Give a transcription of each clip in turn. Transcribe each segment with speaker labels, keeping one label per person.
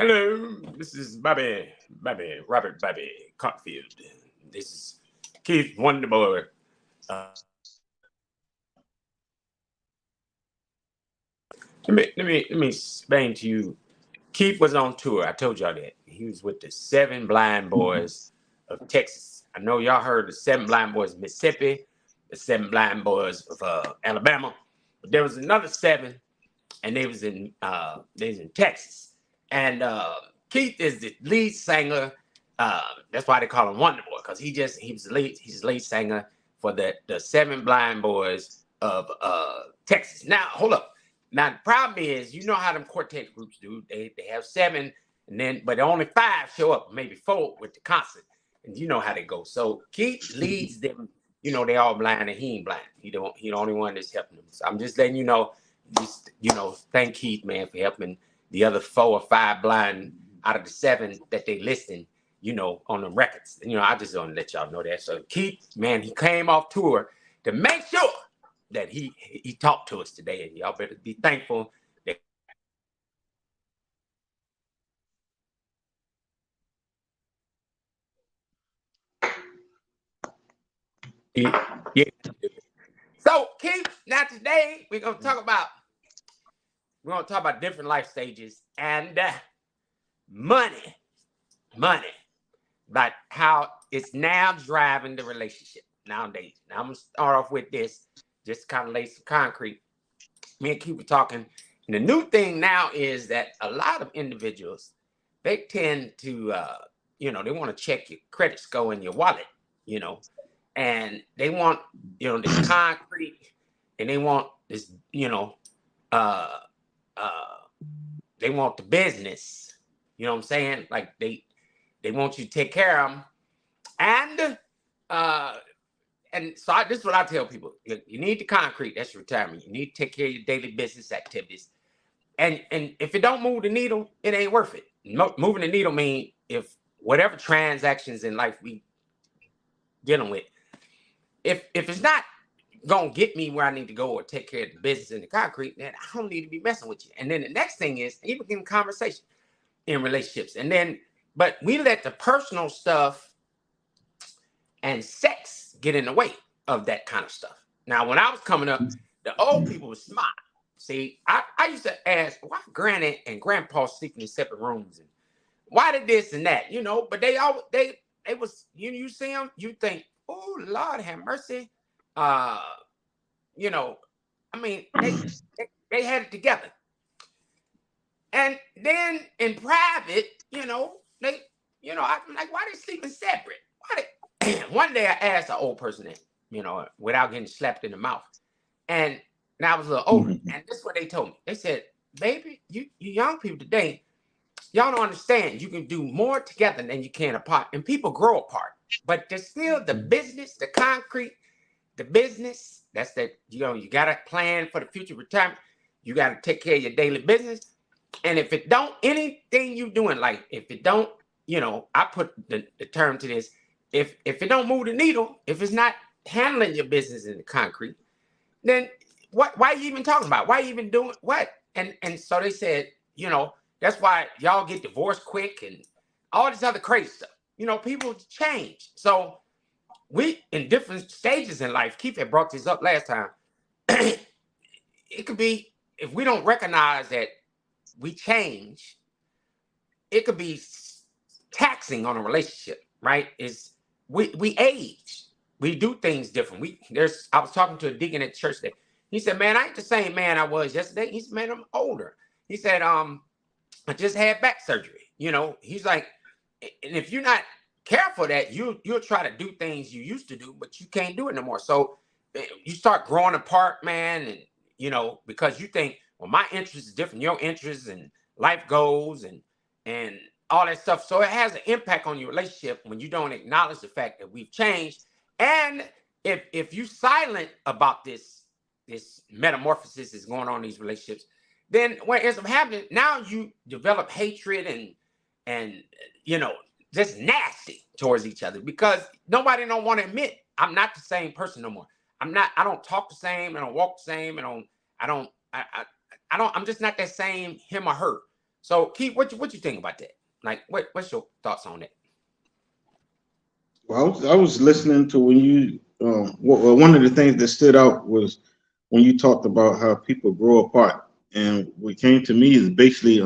Speaker 1: Hello, this is Robert Bobby Cockfield. This is Keith Wonderboy. Let me explain to you. Keith was on tour. I told y'all that. He was with the Seven Blind Boys of Texas. I know y'all heard the Seven Blind Boys of Mississippi, the Seven Blind Boys of Alabama, but there was another seven, and they was in Texas. And Keith is the lead singer. That's why they call him Wonder Boy, because he's the lead singer for the Seven Blind Boys of Texas. Now, hold up. Now the problem is, you know how them quartet groups do. They have seven, but only five show up, maybe four with the concert, and you know how they go. So Keith leads them. You know they all blind, and he ain't blind. He the only one that's helping them. So I'm just letting you know. Just thank Keith, man, for helping the other four or five blind out of the seven that they listing. On the records. I just want to let y'all know that. So Keith, man, he came off tour to make sure that he talked to us today, and y'all better be thankful that yeah. So Keith, now today we're gonna talk about different life stages and money, but how it's now driving the relationship nowadays. Now I'm gonna start off with this, just kind of lay some concrete. Me and Keith were talking, and the new thing now is that a lot of individuals, they tend to, they want to check your credit score in your wallet, and they want, the concrete, and they want this, uh, they want the business. You know what I'm saying? Like they want you to take care of them, and so this is what I tell people: you need the concrete. That's your retirement. You need to take care of your daily business activities, and if it don't move the needle, it ain't worth it. Moving the needle mean if whatever transactions in life we dealing with, if it's not gonna get me where I need to go or take care of the business in the concrete, then I don't need to be messing with you. And then the next thing is even in conversation in relationships, but we let the personal stuff and sex get in the way of that kind of stuff. Now, when I was coming up, the old people were smart. See, I used to ask, why granny and grandpa sleeping in separate rooms, and why did this and that, but they was, you see them, you think, oh Lord have mercy. I mean, they had it together. And then in private, I'm like, why they sleeping separate? One day I asked an old person that, without getting slapped in the mouth. And now I was a little older. And this is what they told me. They said, baby, you young people today, y'all don't understand. You can do more together than you can apart. And people grow apart. But there's still the business, the concrete, the business. That's that, you got to plan for the future retirement. You got to take care of your daily business. And if it don't, anything you doing, like if it don't, I put the term to this, if it don't move the needle, if it's not handling your business in the concrete, then why are you even talking about it? Why are you even doing what? And so they said, that's why y'all get divorced quick and all this other crazy stuff. People change. So we, in different stages in life, Keith had brought this up last time. It could be, if we don't recognize that we change, it could be taxing on a relationship, right? We age, we do things different. I was talking to a deacon at church that he said, man, I ain't the same man I was yesterday. He said, man, I'm older. He said, I just had back surgery. He's like, and if you're not careful that you'll try to do things you used to do, but you can't do it no more. So you start growing apart, man. And, because you think, well, my interest is different, your interests and life goals and all that stuff. So it has an impact on your relationship when you don't acknowledge the fact that we've changed. And if you silent about this metamorphosis is going on in these relationships, then what ends up happening, now you develop hatred and just nasty towards each other, because nobody don't want to admit, I'm not the same person no more. I don't talk the same, I don't walk the same, I'm just not that same him or her. So, Keith, what you think about that? Like, what's your thoughts on it?
Speaker 2: Well, I was listening to when you one of the things that stood out was when you talked about how people grow apart, and what came to me is basically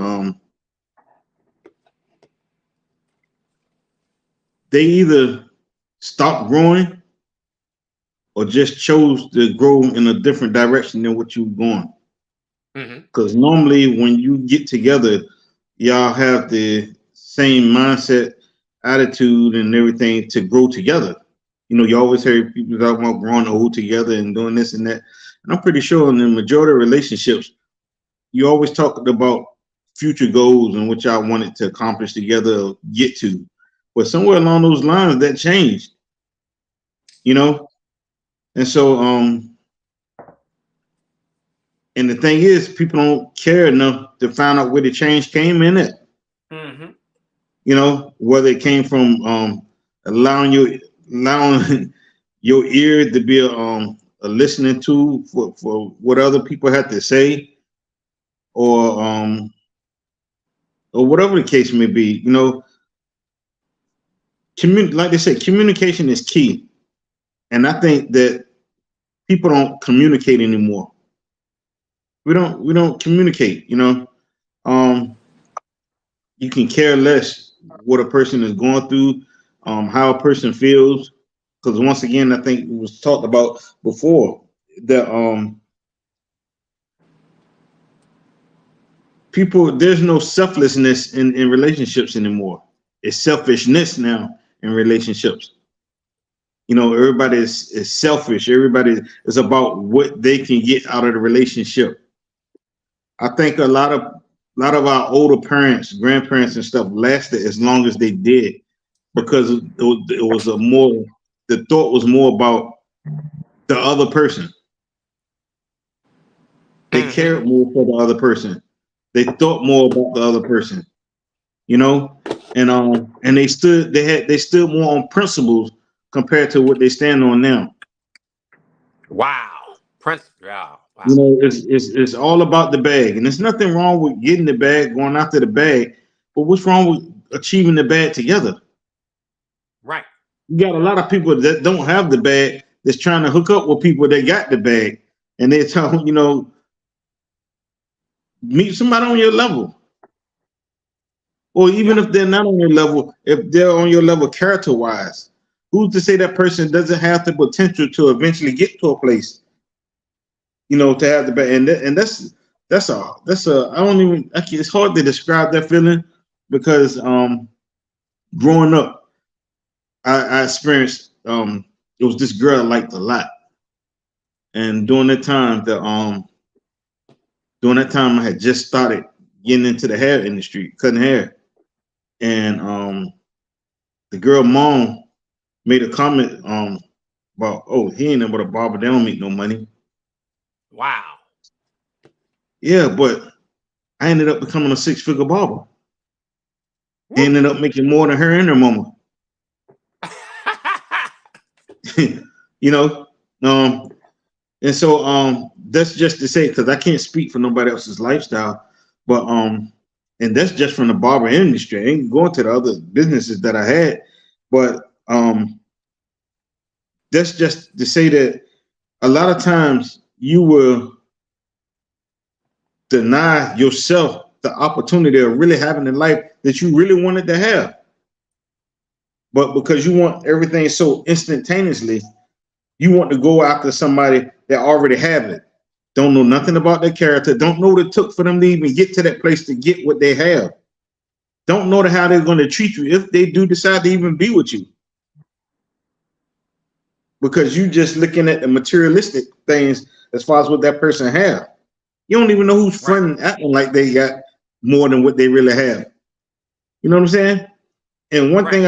Speaker 2: they either stopped growing or just chose to grow in a different direction than what you were going.
Speaker 1: Hmm.
Speaker 2: Because normally when you get together, y'all have the same mindset, attitude, and everything to grow together. You know, you always hear people talk about growing old together and doing this and that. And I'm pretty sure in the majority of relationships, you always talk about future goals and what y'all wanted to accomplish together or get to. But somewhere along those lines, that changed, you know? And so, and the thing is, people don't care enough to find out where the change came in it.
Speaker 1: Hmm.
Speaker 2: You know, whether it came from allowing your allowing your ear to be a listening to for what other people have to say, or or whatever the case may be. You know, like they say, communication is key, and I think that people don't communicate anymore. We don't communicate. You know, um, you can care less what a person is going through, how a person feels, because once again, I think it was talked about before that people there's no selflessness in relationships anymore. It's selfishness now in relationships. You know, everybody is selfish. Everybody is about what they can get out of the relationship. I think a lot of our older parents, grandparents, and stuff lasted as long as they did because it was a more the thought was more about the other person. They
Speaker 1: Hmm.
Speaker 2: cared more for the other person. They thought more about the other person, you know, and they stood more on principles compared to what they stand on now.
Speaker 1: Wow. Prince. Wow.
Speaker 2: You
Speaker 1: Wow.
Speaker 2: know, it's all about the bag, and there's nothing wrong with getting the bag, going after the bag, but what's wrong with achieving the bag together?
Speaker 1: Right.
Speaker 2: You got a lot of people that don't have the bag that's trying to hook up with people that got the bag, and they tell meet somebody on your level, or even
Speaker 1: Yeah.
Speaker 2: if they're not on your level, if they're on your level character wise, who's to say that person doesn't have the potential to eventually get to a place, to have the bag? And that's a I don't even it's hard to describe that feeling because growing up, I experienced it was this girl I liked a lot, and during that time I had just started getting into the hair industry, cutting hair, and the girl mom made a comment about, oh, he ain't but a barber, they don't make no money.
Speaker 1: Wow.
Speaker 2: Yeah, but I ended up becoming a six-figure barber. I
Speaker 1: Woo.
Speaker 2: ended up making more than her and her mama. you know, um, and so that's just to say, because I can't speak for nobody else's lifestyle, but and that's just from the barber industry. I ain't going to the other businesses that I had, but that's just to say that a lot of times you will deny yourself the opportunity of really having the life that you really wanted to have. But because you want everything so instantaneously, you want to go after somebody that already have it. Don't know nothing about their character. Don't know what it took for them to even get to that place to get what they have. Don't know how they're going to treat you if they do decide to even be with you. Because you just looking at the materialistic things as far as what that person have. You don't even know who's
Speaker 1: Right.
Speaker 2: fronting acting like they got more than what they really have. You know what I'm saying? And one
Speaker 1: Right.
Speaker 2: thing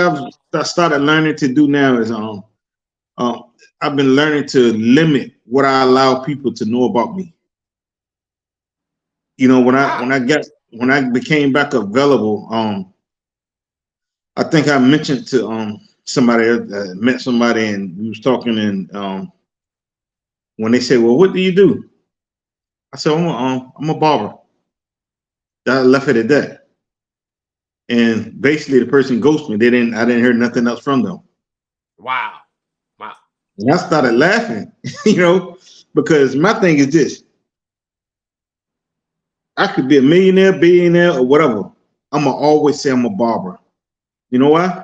Speaker 2: I started learning to do now is um I've been learning to limit what I allow people to know about me. When I
Speaker 1: Wow.
Speaker 2: when I got when I became back available, I think I mentioned to somebody met somebody and we was talking, and when they said, "Well, what do you do?" I said, "I'm a barber." I left it at that. And basically, the person ghosted me. I didn't hear nothing else from them.
Speaker 1: Wow. Wow.
Speaker 2: And I started laughing, because my thing is this: I could be a millionaire, billionaire, or whatever. I'm gonna always say I'm a barber. You know why?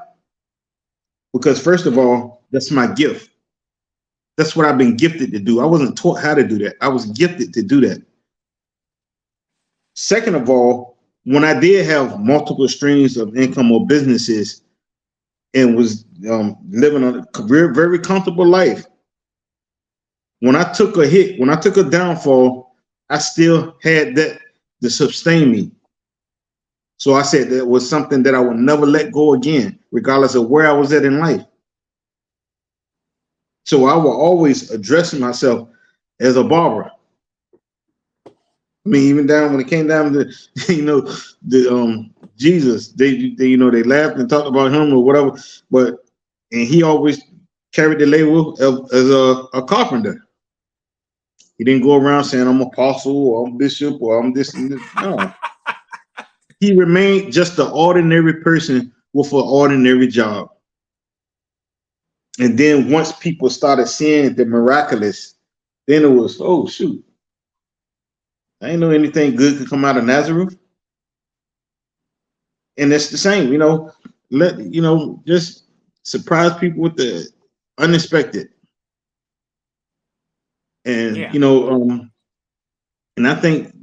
Speaker 2: Because first of all, that's my gift. That's what I've been gifted to do. I wasn't taught how to do that. I was gifted to do that. Second of all, when I did have multiple streams of income or businesses and was living a very comfortable life, when I took a hit, when I took a downfall, I still had that to sustain me. So I said that was something that I would never let go again, regardless of where I was at in life. So I will always address myself as a barber. I mean, even down when it came down to, the Jesus, they laughed and talked about him or whatever, and he always carried the label as a carpenter. He didn't go around saying I'm apostle or I'm bishop or I'm this and this. No. He remained just an ordinary person with an ordinary job. And then once people started seeing the miraculous, then it was, oh shoot, I didn't know anything good could come out of Nazareth. And it's the same, just surprise people with the unexpected. And and I think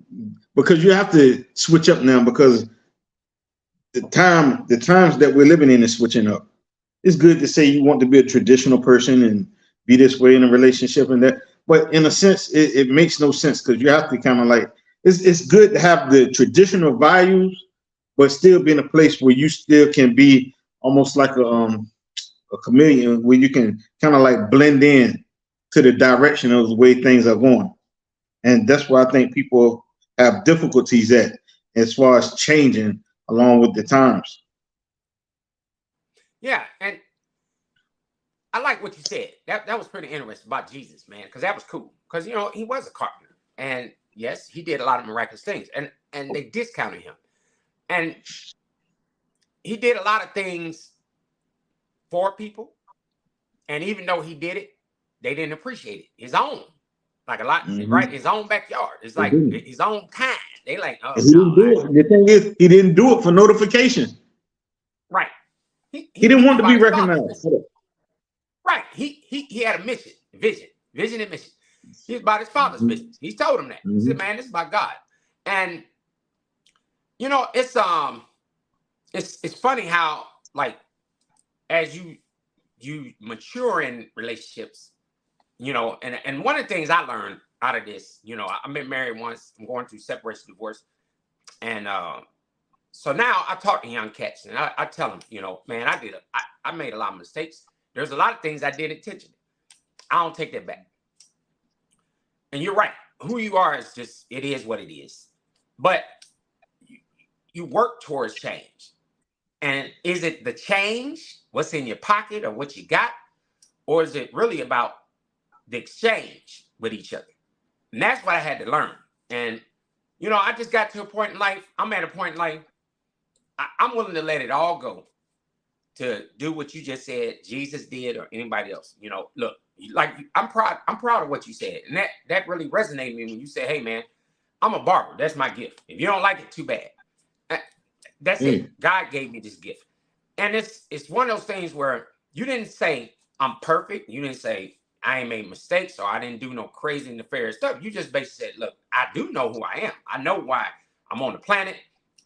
Speaker 2: because you have to switch up now, because the times that we're living in is switching up. It's good to say you want to be a traditional person and be this way in a relationship and that, but in a sense, it makes no sense, because you have to kind of like, it's good to have the traditional values, but still be in a place where you still can be almost like a chameleon, where you can kind of like blend in to the direction of the way things are going. And that's where I think people have difficulties at, as far as changing along with the times.
Speaker 1: Yeah, and I like what you said. That was pretty interesting about Jesus, man, because that was cool. Because he was a carpenter, and yes, he did a lot of miraculous things, and they discounted him, and he did a lot of things for people, and even though he did it, they didn't appreciate it. His own, like a lot, right? His own backyard. It's like his own kind. They like, oh,
Speaker 2: he didn't do it. The thing is, he didn't do it for notification.
Speaker 1: Right.
Speaker 2: He didn't want to be recognized.
Speaker 1: Right. He had a vision and mission. He's about his father's business. He told him that. He said, man, this is about God. And it's funny how, like, as you mature in relationships, and one of the things I learned out of this, I've been married once, I'm going through separation, divorce. And so now I talk to young cats and I tell them, man, I made a lot of mistakes. There's a lot of things I did intentionally. I don't take that back. And you're right. Who you are is just, it is what it is. But you work towards change. And is it the change, what's in your pocket or what you got? Or is it really about the exchange with each other? And that's what I had to learn. And, I just got to a point in life. I'm at a point in life. I'm willing to let it all go to do what you just said Jesus did, or anybody else. Look, like, I'm proud of what you said. And that really resonated with me when you said, hey, man, I'm a barber. That's my gift. If you don't like it, too bad. That's it. God gave me this gift. And it's one of those things where you didn't say I'm perfect. You didn't say I ain't made mistakes, or I didn't do no crazy nefarious stuff. You just basically said, look, I do know who I am. I know why I'm on the planet.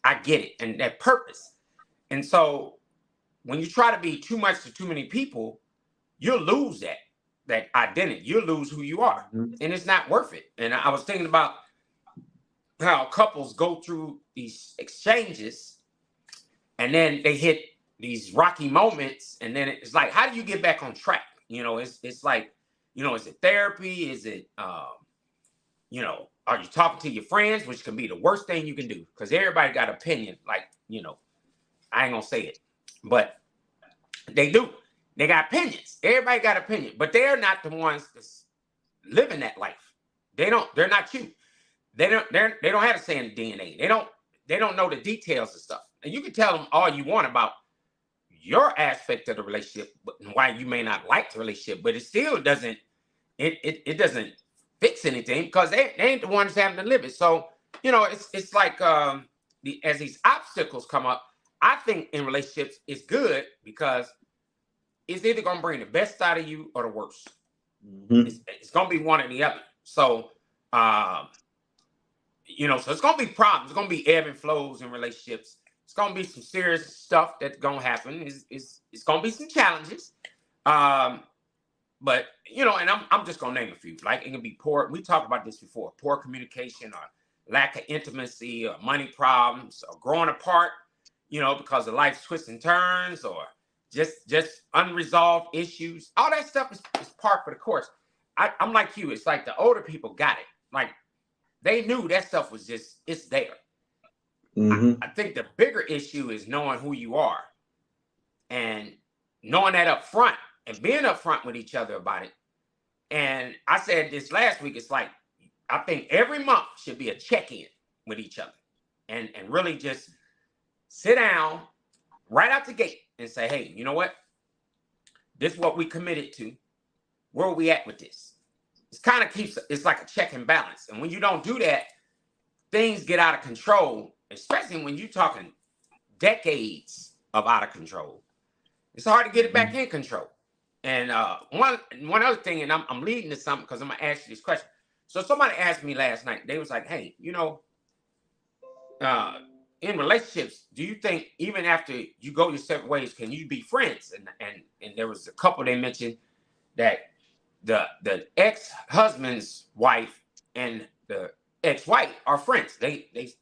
Speaker 1: I get it. And that purpose. And so when you try to be too much to too many people, you'll lose that identity. You'll lose who you are. And it's not worth it. And I was thinking about how couples go through these exchanges and then they hit these rocky moments. And then it's like, how do you get back on track? It's like, is it therapy? Is it, are you talking to your friends, which can be the worst thing you can do? Because everybody got opinion. Like, I ain't gonna say it, but they do. They got opinions. Everybody got opinion, but they're not the ones that's living that life. They're not you. They don't have a say in the DNA. they don't know the details and stuff. And you can tell them all you want about your aspect of the relationship, and why you may not like the relationship, but it still doesn't it doesn't fix anything, because they ain't the ones having to live it. So, you know, it's like as these obstacles come up, I think in relationships it's good because it's either gonna bring the best out of you or the worst. It's gonna be one or the other. So you know, so it's gonna be problems, it's gonna be ebb and flows in relationships. It's gonna be some serious stuff that's gonna happen. It's gonna be some challenges. But you know, and I'm just gonna name a few. Like it can be poor. We talked about this before: poor communication, or lack of intimacy, or money problems, or growing apart. You know, because of life's twists and turns, or just unresolved issues. All that stuff is part for the course. I'm like you. It's like the older people got it. Like they knew that stuff was just, it's there. I think the bigger issue is knowing who you are and knowing that up front and being upfront with each other about it. And I said this last week, it's like, I think every month should be a check-in with each other and really just sit down right out the gate and say, hey, you know what? This is what we committed to. Where are we at with this? It's kind of it's like a check and balance. And when you don't do that, things get out of control, especially when you're talking decades of out of control. It's hard to get it back in control. And one other thing, and I'm leading to something because I'm going to ask you this question. So somebody asked me last night, they was like, hey, you know, in relationships, do you think even after you go your separate ways, can you be friends? And there was a couple they mentioned that the ex-husband's wife and the ex-wife are friends. They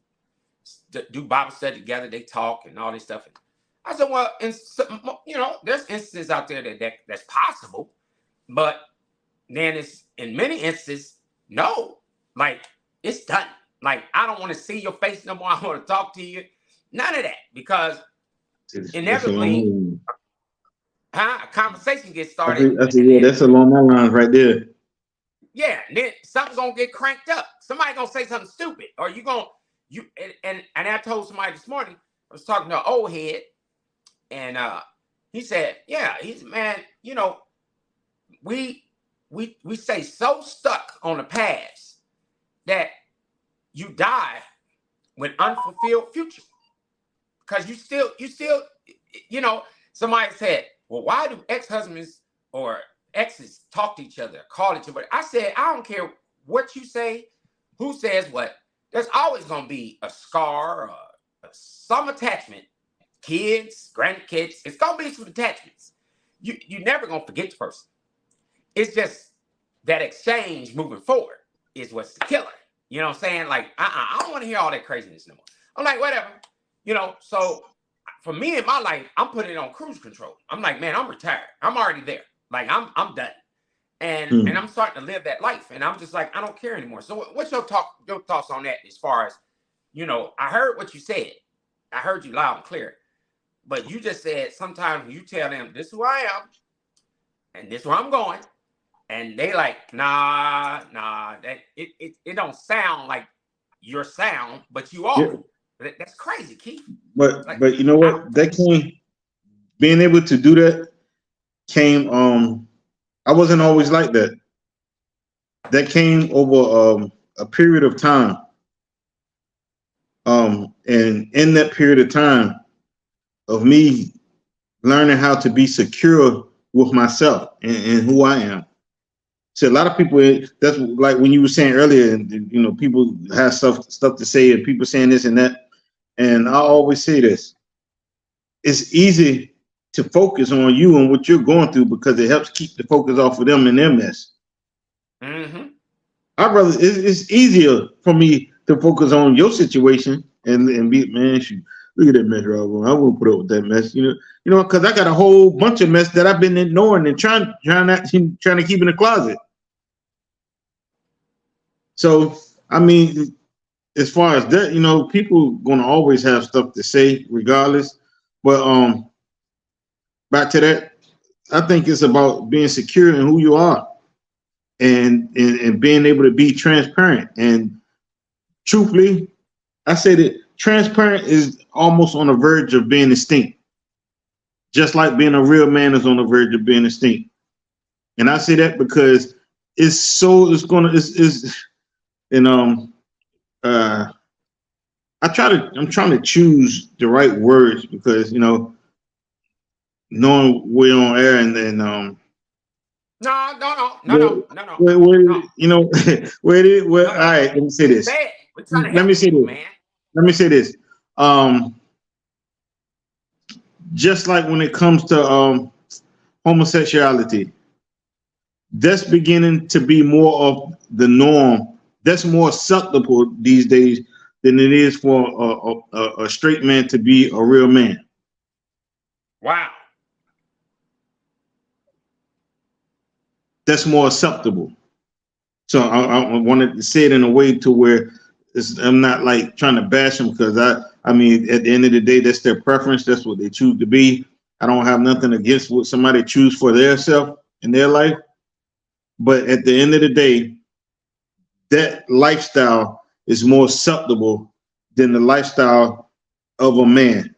Speaker 1: do Bible study together, they talk and all this stuff. I said, well, you know, there's instances out there that's possible, but then it's in many instances, no, like it's done. Like, I don't want to see your face no more. I want to talk to you. None of that, because inevitably, a conversation gets started.
Speaker 2: That's along my lines right there.
Speaker 1: Yeah, and then something's gonna get cranked up. Somebody gonna say something stupid, or and I told somebody this morning. I was talking to an old head, and he said, "Yeah, man. You know, we stay so stuck on the past that you die with unfulfilled future, because you still, you know." Somebody said, well, why do ex-husbands or exes talk to each other, call each other? I said, I don't care what you say, who says what. There's always going to be a scar, some attachment. Kids, grandkids, it's going to be some attachments. You're never going to forget the person. It's just that exchange moving forward is what's the killer. You know what I'm saying? Like, I don't want to hear all that craziness no more. I'm like, whatever. You know, so for me in my life, I'm putting it on cruise control. I'm like, man, I'm retired. I'm already there. Like, I'm done. And I'm starting to live that life. And I'm just like, I don't care anymore. So what's your thoughts on that as far as, you know, I heard what you said. I heard you loud and clear. But you just said sometimes you tell them, this is who I am, and this is where I'm going. And they like, nah, that it don't sound like your sound, but you are. Yeah. That's crazy, Keith.
Speaker 2: But you know what? That came, being able to do that came. I wasn't always like that. That came over a period of time. And in that period of time of me learning how to be secure with myself and who I am. So a lot of people, that's like when you were saying earlier, you know, people have stuff to say and people saying this and that. And I always say this, it's easy to focus on you and what you're going through because it helps keep the focus off of them and their mess. I'd rather, it's easier for me to focus on your situation and be, man, shoot, look at that mess, Rob. I won't put up with that mess, you know, because I got a whole bunch of mess that I've been ignoring and trying to keep in the closet. So, I mean, as far as that, you know, people gonna always have stuff to say regardless. But back to that, I think it's about being secure in who you are and being able to be transparent. And truthfully, I said it transparent is almost on the verge of being extinct, just like being a real man is on the verge of being extinct. And I say that because it's and I'm trying to choose the right words because knowing we're on air and then
Speaker 1: No.
Speaker 2: where where it is where all right, let me say this. Let me say this.
Speaker 1: Man.
Speaker 2: Let me say this. Just like when it comes to homosexuality, that's beginning to be more of the norm. That's more acceptable these days than it is for a straight man to be a real man.
Speaker 1: Wow.
Speaker 2: That's more acceptable. So I wanted to say it in a way to where I'm not like trying to bash them because I mean at the end of the day that's their preference. That's what they choose to be. I don't have nothing against what somebody choose for their self in their life. But at the end of the day, that lifestyle is more acceptable than the lifestyle of a man.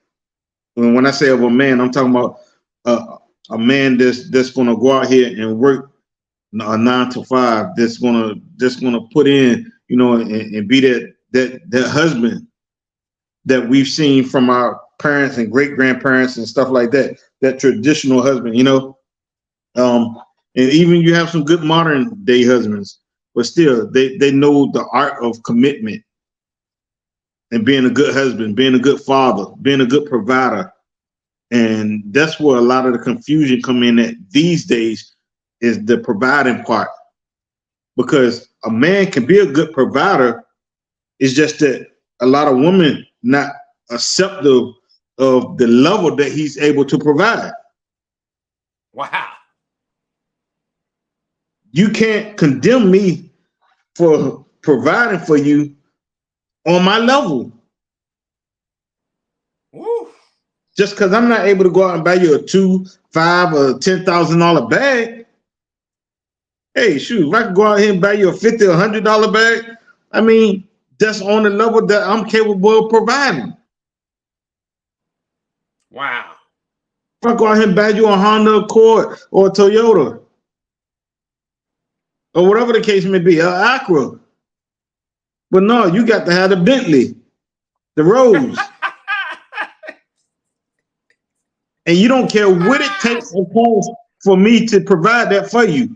Speaker 2: And when I say of a man, I'm talking about a man that's gonna go out here and work a 9 to 5. That's gonna put in, and be that husband that we've seen from our parents and great grandparents and stuff like that. That traditional husband, and even you have some good modern day husbands, but still they know the art of commitment and being a good husband, being a good father, being a good provider. And that's where a lot of the confusion come in at these days is the providing part. Because a man can be a good provider. It's just that a lot of women not accepting of the level that he's able to provide.
Speaker 1: Wow.
Speaker 2: You can't condemn me for providing for you on my level.
Speaker 1: Woo.
Speaker 2: Just because I'm not able to go out and buy you a $2,000, $5,000, or $10,000 bag. Hey, shoot, if I could go out here and buy you a $50 or $100 bag, I mean, that's on the level that I'm capable of providing.
Speaker 1: Wow.
Speaker 2: If I go out here and buy you a Honda Accord or a Toyota, or whatever the case may be, an Acura. But no, you got to have the Bentley, the Rose. And you don't care what it takes for me to provide that for you.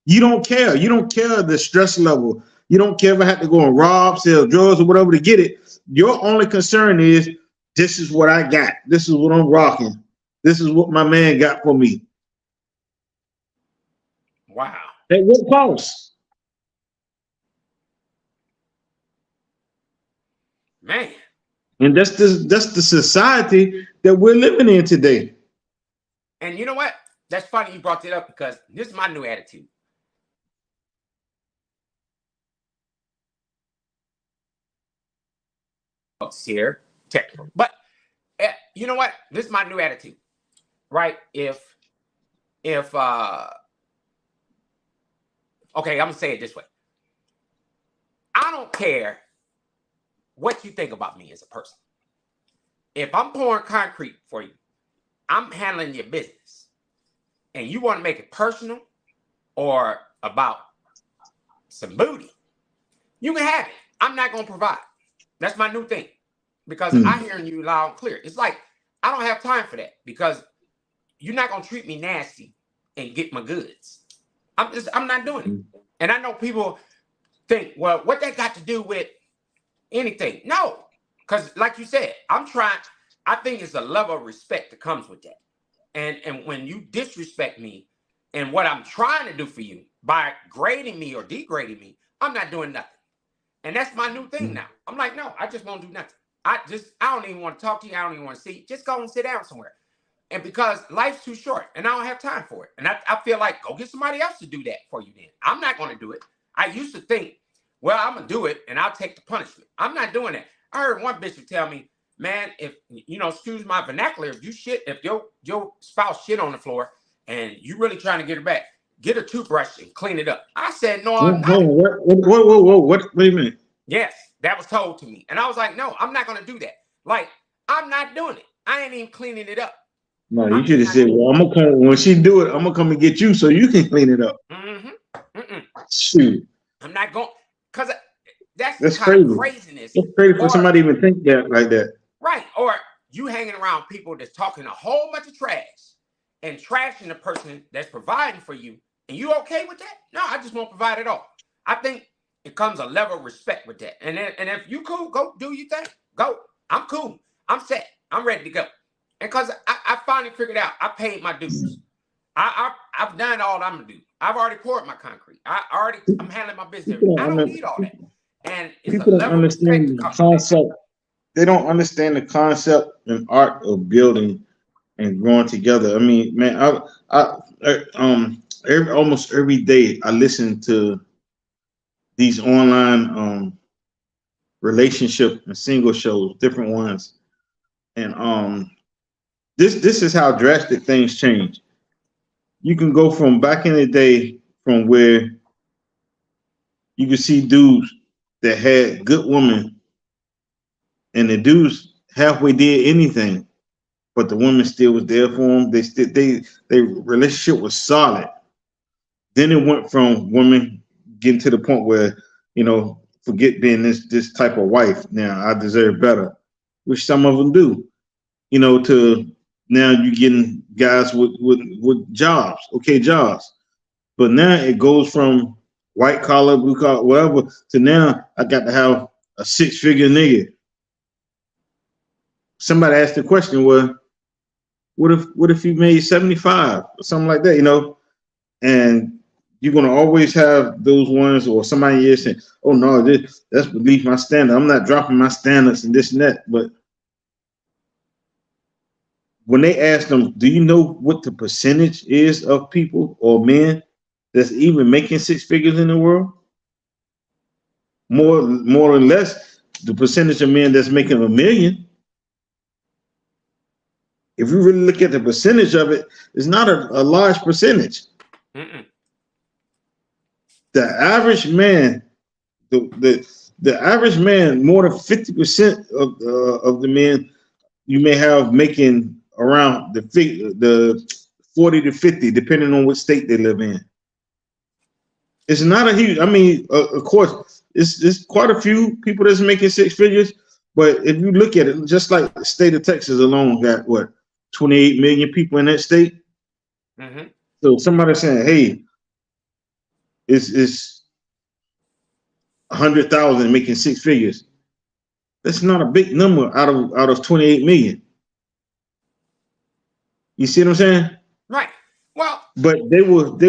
Speaker 2: You don't care. You don't care the stress level. You don't care if I have to go and rob, sell drugs, or whatever to get it. Your only concern is, this is what I got. This is what I'm rocking. This is what my man got for me.
Speaker 1: Wow.
Speaker 2: At what cost?
Speaker 1: Man.
Speaker 2: And that's the society that we're living in today.
Speaker 1: And you know what? That's funny you brought it up because this is my new attitude. Here, technical. But you know what? This is my new attitude. Right? Okay, I'm gonna say it this way. I don't care what you think about me as a person. If I'm pouring concrete for you, I'm handling your business, and you want to make it personal or about some booty, you can have it. I'm not gonna provide. That's my new thing, because I hearing you loud and clear. It's like I don't have time for that because you're not gonna treat me nasty and get my goods. I'm not doing it. And I know people think, well, what that got to do with anything? No, because like you said, I think it's a level of respect that comes with that. And when you disrespect me and what I'm trying to do for you by grading me or degrading me, I'm not doing nothing. And that's my new thing now. I'm like, no, I just won't do nothing. I don't even want to talk to you. I don't even want to see you. Just go and sit down somewhere. And because life's too short and I don't have time for it. And I feel like, go get somebody else to do that for you then. I'm not going to do it. I used to think, well, I'm going to do it and I'll take the punishment. I'm not doing that. I heard one bishop tell me, man, if, excuse my vernacular, if your spouse shit on the floor and you really trying to get her back, get a toothbrush and clean it up. I said, no, I'm not.
Speaker 2: Whoa. What do you mean?
Speaker 1: Yes. That was told to me. And I was like, no, I'm not going to do that. Like, I'm not doing it. I ain't even cleaning it up.
Speaker 2: No, you should have said, well, I'm gonna come when she do it, I'm gonna come and get you so you can clean it up. Shoot.
Speaker 1: I'm not going, because that's
Speaker 2: crazy.
Speaker 1: Craziness.
Speaker 2: It's crazy for somebody to even think that like that.
Speaker 1: Right. Or you hanging around people that's talking a whole bunch of trash and trashing the person that's providing for you. And you okay with that? No, I just won't provide at all. I think it comes a level of respect with that. And if you cool, go do your thing. Go. I'm cool. I'm set. I'm ready to go. And because I finally figured out, I paid my dues. I've done all I'm gonna do. I've already poured my concrete. I'm handling my business. I don't need all that. And it's
Speaker 2: people don't understand the concept. They don't understand the concept and art of building and growing together. I mean, man, almost every day I listen to these online relationship and single shows, different ones, and this is how drastic things change. You can go from back in the day from where you could see dudes that had good women, and the dudes halfway did anything, but the woman still was there for them. Their relationship was solid. Then it went from women getting to the point where, forget being this type of wife. Now I deserve better, which some of them do. To now you're getting guys with jobs, okay, jobs. But now it goes from white collar, blue collar, whatever, to now I got to have a 6-figure nigga. Somebody asked the question, well, what if you made 75 or something like that, And you're gonna always have those ones, or somebody is saying, "Oh no, that's beneath my standard. I'm not dropping my standards and this and that." But when they ask them, "Do you know what the percentage is of people or men that's even making 6 figures in the world?" More or less, the percentage of men that's making $1 million. If you really look at the percentage of it, it's not a large percentage. The average man, the average man, more than 50% of the men you may have making around the 40 to 50, depending on what state they live in. It's not a huge. I mean, of course, it's quite a few people that's making 6 figures. But if you look at it, just like the state of Texas alone got 28 million people in that state. So somebody saying, "Hey, it's 100,000 making 6 figures." That's not a big number out of 28 million. You see what I'm saying?
Speaker 1: Right. Well,
Speaker 2: but they would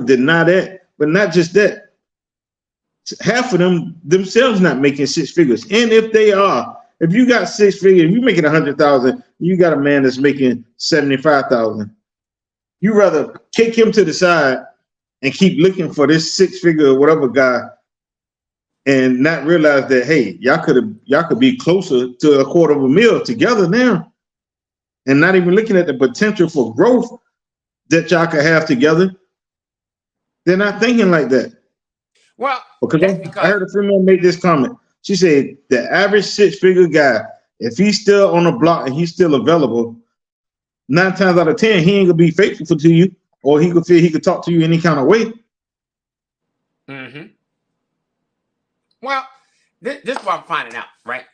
Speaker 2: deny that. But not just that. Half of them themselves not making 6 figures. And if they are, if you got 6 figures, if you making 100,000, you got a man that's making 75,000. You rather kick him to the side and keep looking for this 6-figure or whatever guy, and not realize that, hey, y'all could be closer to $250,000 together now, and not even looking at the potential for growth that y'all could have together. They're not thinking like that.
Speaker 1: Well,
Speaker 2: because I heard a female make this comment. She said the average 6-figure guy, if he's still on the block and he's still available, 9 times out of 10, he ain't gonna be faithful to you, or he could feel he could talk to you any kind of way.
Speaker 1: Well, this is what I'm finding out, right?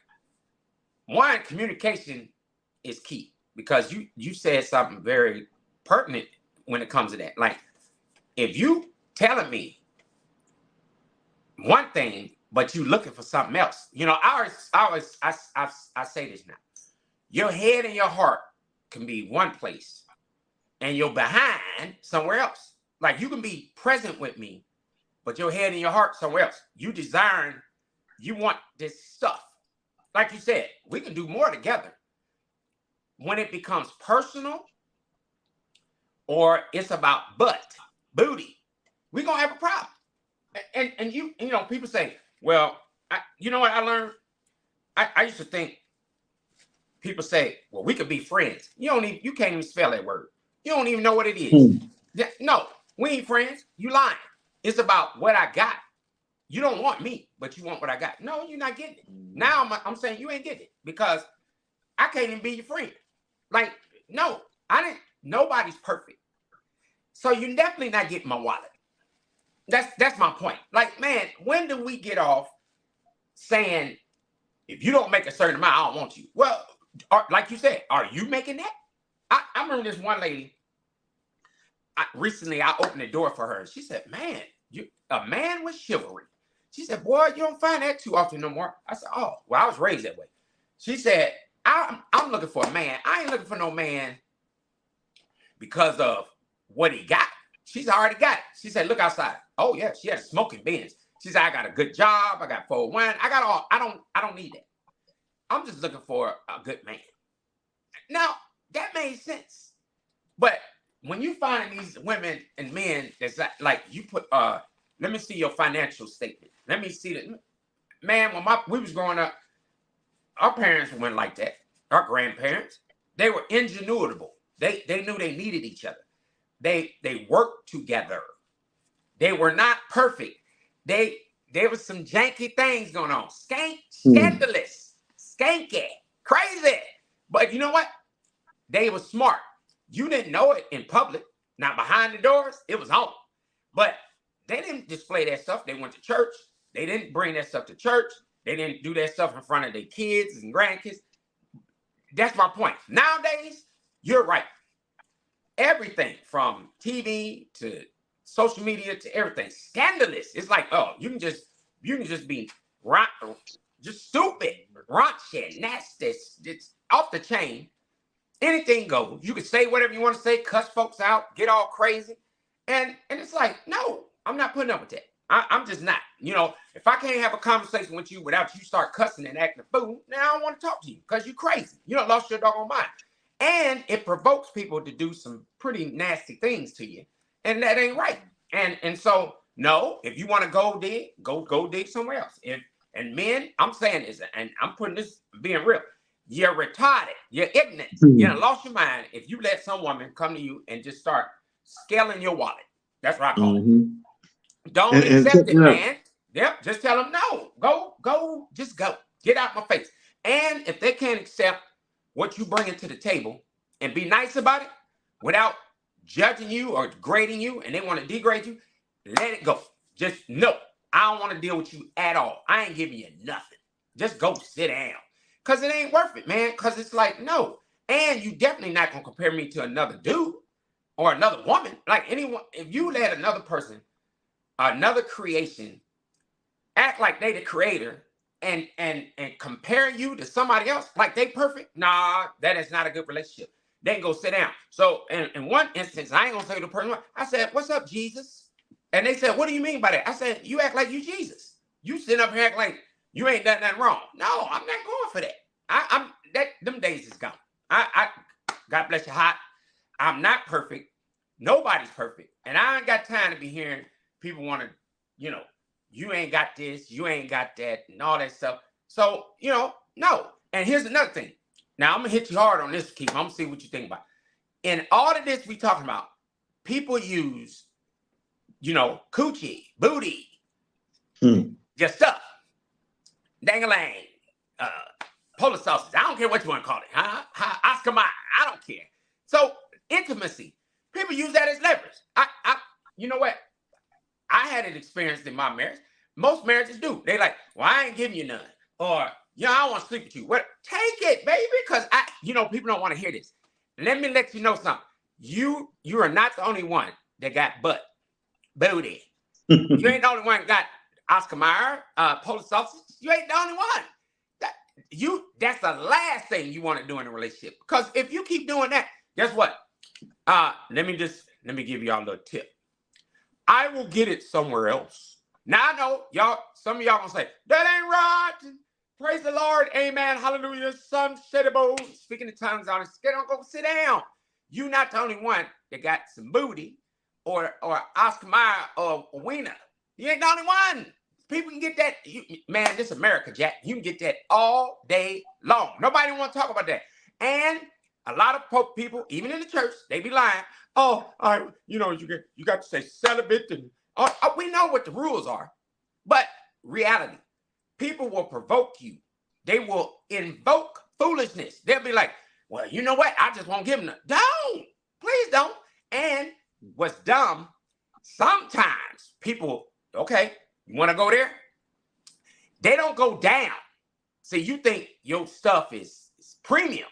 Speaker 1: One, communication is key, because you said something very pertinent when it comes to that. Like, if you telling me one thing, but you looking for something else, I say this now. Your head and your heart can be one place, and your behind somewhere else. Like, you can be present with me, but your head and your heart somewhere else. You want this stuff. Like you said, we can do more together. When it becomes personal, or it's about booty, we're gonna have a problem. And people say, well, you know what I learned? I used to think people say, well, we could be friends. You can't even spell that word. You don't even know what it is. No, we ain't friends. You lying. It's about what I got. You don't want me, but you want what I got. No, you're not getting it. Now I'm saying you ain't getting it because I can't even be your friend. Like, no, I didn't. Nobody's perfect. So you're definitely not getting my wallet. That's my point. Like, man, when do we get off saying, if you don't make a certain amount, I don't want you? Well, like you said, are you making that? I remember this one lady, recently I opened the door for her. She said, man, a man with chivalry. She said, boy, you don't find that too often no more. I said, oh, well, I was raised that way. She said, I'm looking for a man. I ain't looking for no man because of what he got. She's already got it. She said, look outside. Oh, yeah, she had a smoking Benz. She said, I got a good job. I got 401. I got all. I don't need that. I'm just looking for a good man. Now, that made sense. But when you find these women and men that's like you put, let me see your financial statement. Let me see that. Man, when we was growing up, our parents went like that. Our grandparents, they were ingenuitable. They knew they needed each other. They worked together. They were not perfect. There was some janky things going on. Scandalous, skanky, crazy. But you know what? They were smart. You didn't know it in public. Now behind the doors, it was on. But they didn't display that stuff. They went to church. They didn't bring that stuff to church. They didn't do that stuff in front of their kids and grandkids. That's my point. Nowadays, you're right. Everything from TV to social media to everything, scandalous. It's like, oh, you can just be just stupid, raunchy, nasty, it's off the chain. Anything goes. You can say whatever you want to say, cuss folks out, get all crazy. And it's like, no, I'm not putting up with that. I'm just not. You know, if I can't have a conversation with you without you start cussing and acting a fool, now I don't want to talk to you because you're crazy. You done lost your doggone mind. And it provokes people to do some pretty nasty things to you. And that ain't right. And so, no, if you want to go dig somewhere else. And men, I'm saying this, and I'm putting this, being real. You're retarded. You're ignorant. You done lost your mind if you let some woman come to you and just start scaling your wallet. That's what I call it. Don't accept it, man. Yep, just tell them no. Go, just go. Get out my face. And if they can't accept what you bring to the table and be nice about it without judging you or grading you, and they want to degrade you, let it go. Just no, I don't want to deal with you at all. I ain't giving you nothing. Just go sit down. Because it ain't worth it, man. Because it's like, no. And you definitely not going to compare me to another dude or another woman. Like anyone, if you let another person, another creation, act like they the creator and compare you to somebody else like they perfect, nah, that is not a good relationship. Then go sit down. So in one instance, I ain't going to say to the person, I said, what's up, Jesus? And they said, what do you mean by that? I said, you act like you Jesus. You sit up here act like you ain't done nothing wrong. No, I'm not going for that. Them days is gone. I God bless your heart. I'm not perfect. Nobody's perfect. And I ain't got time to be hearing people want to, you ain't got this, you ain't got that, and all that stuff. So, no. And here's another thing. Now, I'm going to hit you hard on this, Keith. I'm going to see what you think about it. In all of this we talking about, people use, coochie, booty, your stuff, dang-a-lang, polar sauces. I don't care what you want to call it. Oscar Mayer. I don't care. So, intimacy. People use that as leverage. You know what? I had it experienced in my marriage. Most marriages do. They like, well, I ain't giving you none. Or, I don't want to sleep with you. What? Take it, baby. Because people don't want to hear this. Let me let you know something. You are not the only one that got booty. You ain't the only one that got Oscar Mayer, polar sauces. You ain't the only one. That's the last thing you want to do in a relationship. Because if you keep doing that, guess what? Let me give y'all a little tip. I will get it somewhere else. Now I know some of y'all gonna say, that ain't right. Praise the Lord. Amen. Hallelujah. Some shedable. Speaking in tongues on it. Don't go sit down. You not the only one that got some booty or Oscar Mayer or wiener. You ain't the only one. People can get that. Man, this America, Jack. You can get that all day long. Nobody want to talk about that. And a lot of people, even in the church, they be lying. Oh, you got to say celibate. And we know what the rules are. But reality, people will provoke you. They will invoke foolishness. They'll be like, well, you know what? I just won't give them. Don't. Please don't. And what's dumb, sometimes people, okay, you want to go there? They don't go down. See, you think your stuff is premium.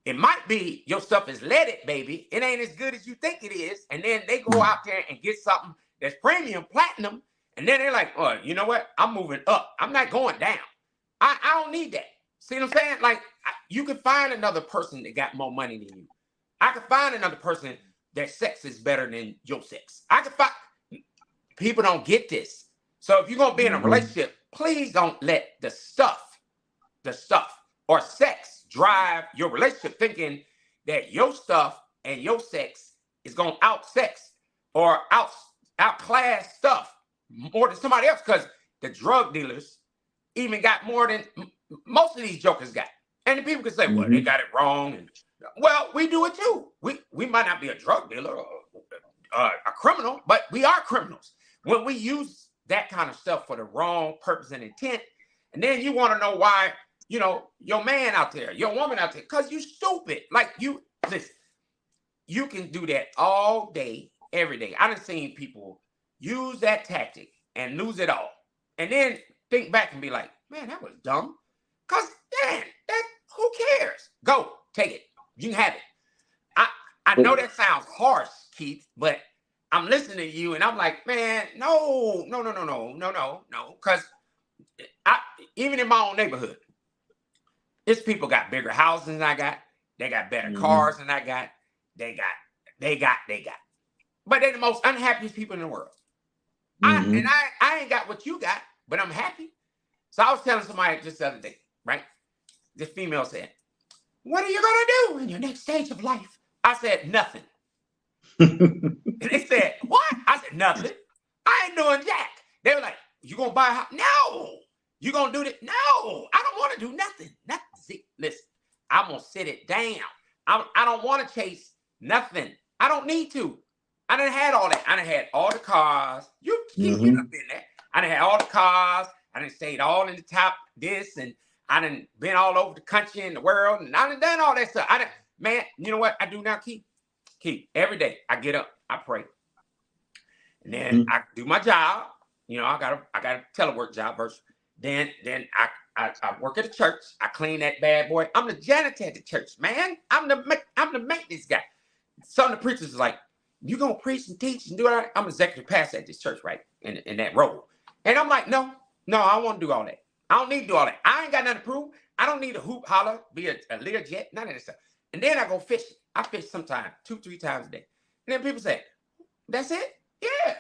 Speaker 1: It might be your stuff is leaded, baby. It ain't as good as you think it is. And then they go out there and get something that's premium, platinum. And then they're like, oh, you know what? I'm moving up. I'm not going down. I don't need that. See what I'm saying? Like, you can find another person that got more money than you. I can find another person that sex is better than your sex. I can find. People don't get this. So if you're going to be in a relationship, please don't let the stuff or sex drive your relationship, thinking that your stuff and your sex is going to outsex or outclass stuff more than somebody else, because the drug dealers even got more than most of these jokers got. And the people can say, well, they got it wrong. And, well, we do it too. We might not be a drug dealer or a criminal, but we are criminals. When we use that kind of stuff for the wrong purpose and intent, and then you want to know why, you know, your man out there, your woman out there, because you stupid. Like, listen, you can do that all day, every day. I done seen people use that tactic and lose it all. And then think back and be like, man, that was dumb. Because, man, who cares? Go, take it. You can have it. I know that sounds harsh, Keith, but I'm listening to you and I'm like, man, no. Because even in my own neighborhood, it's people got bigger houses than I got. They got better cars than I got. They got. But they're the most unhappiest people in the world. I ain't got what you got, but I'm happy. So I was telling somebody just the other day, right? This female said, what are you going to do in your next stage of life? I said, nothing. And they said, what? I said, nothing. I ain't doing jack. They were like, you going to buy a house? No. You going to do that? No. I don't want to do nothing. See, listen, I'm going to sit it down. I don't want to chase nothing. I don't need to. I done had all that. I done had all the cars. You keep getting up in there. I done had all the cars. I done stayed all in the top this, and I done been all over the country and the world, and I done all that stuff. Man, you know what I do now, Keith? Every day I get up, I pray. And then I do my job. You know, I got a telework job first. Then I work at the church. I clean that bad boy. I'm the janitor at the church, man. I'm the maintenance guy. Some of the preachers is like, you gonna preach and teach and do it? I'm executive pastor at this church, right? In that role. And I'm like, no, I don't want to do all that. I don't need to do all that. I ain't got nothing to prove. I don't need a hoop holler, be a Learjet, none of that stuff. And then I go fishing. I fish sometimes 2-3 times a day. And then people say, that's it? Yeah.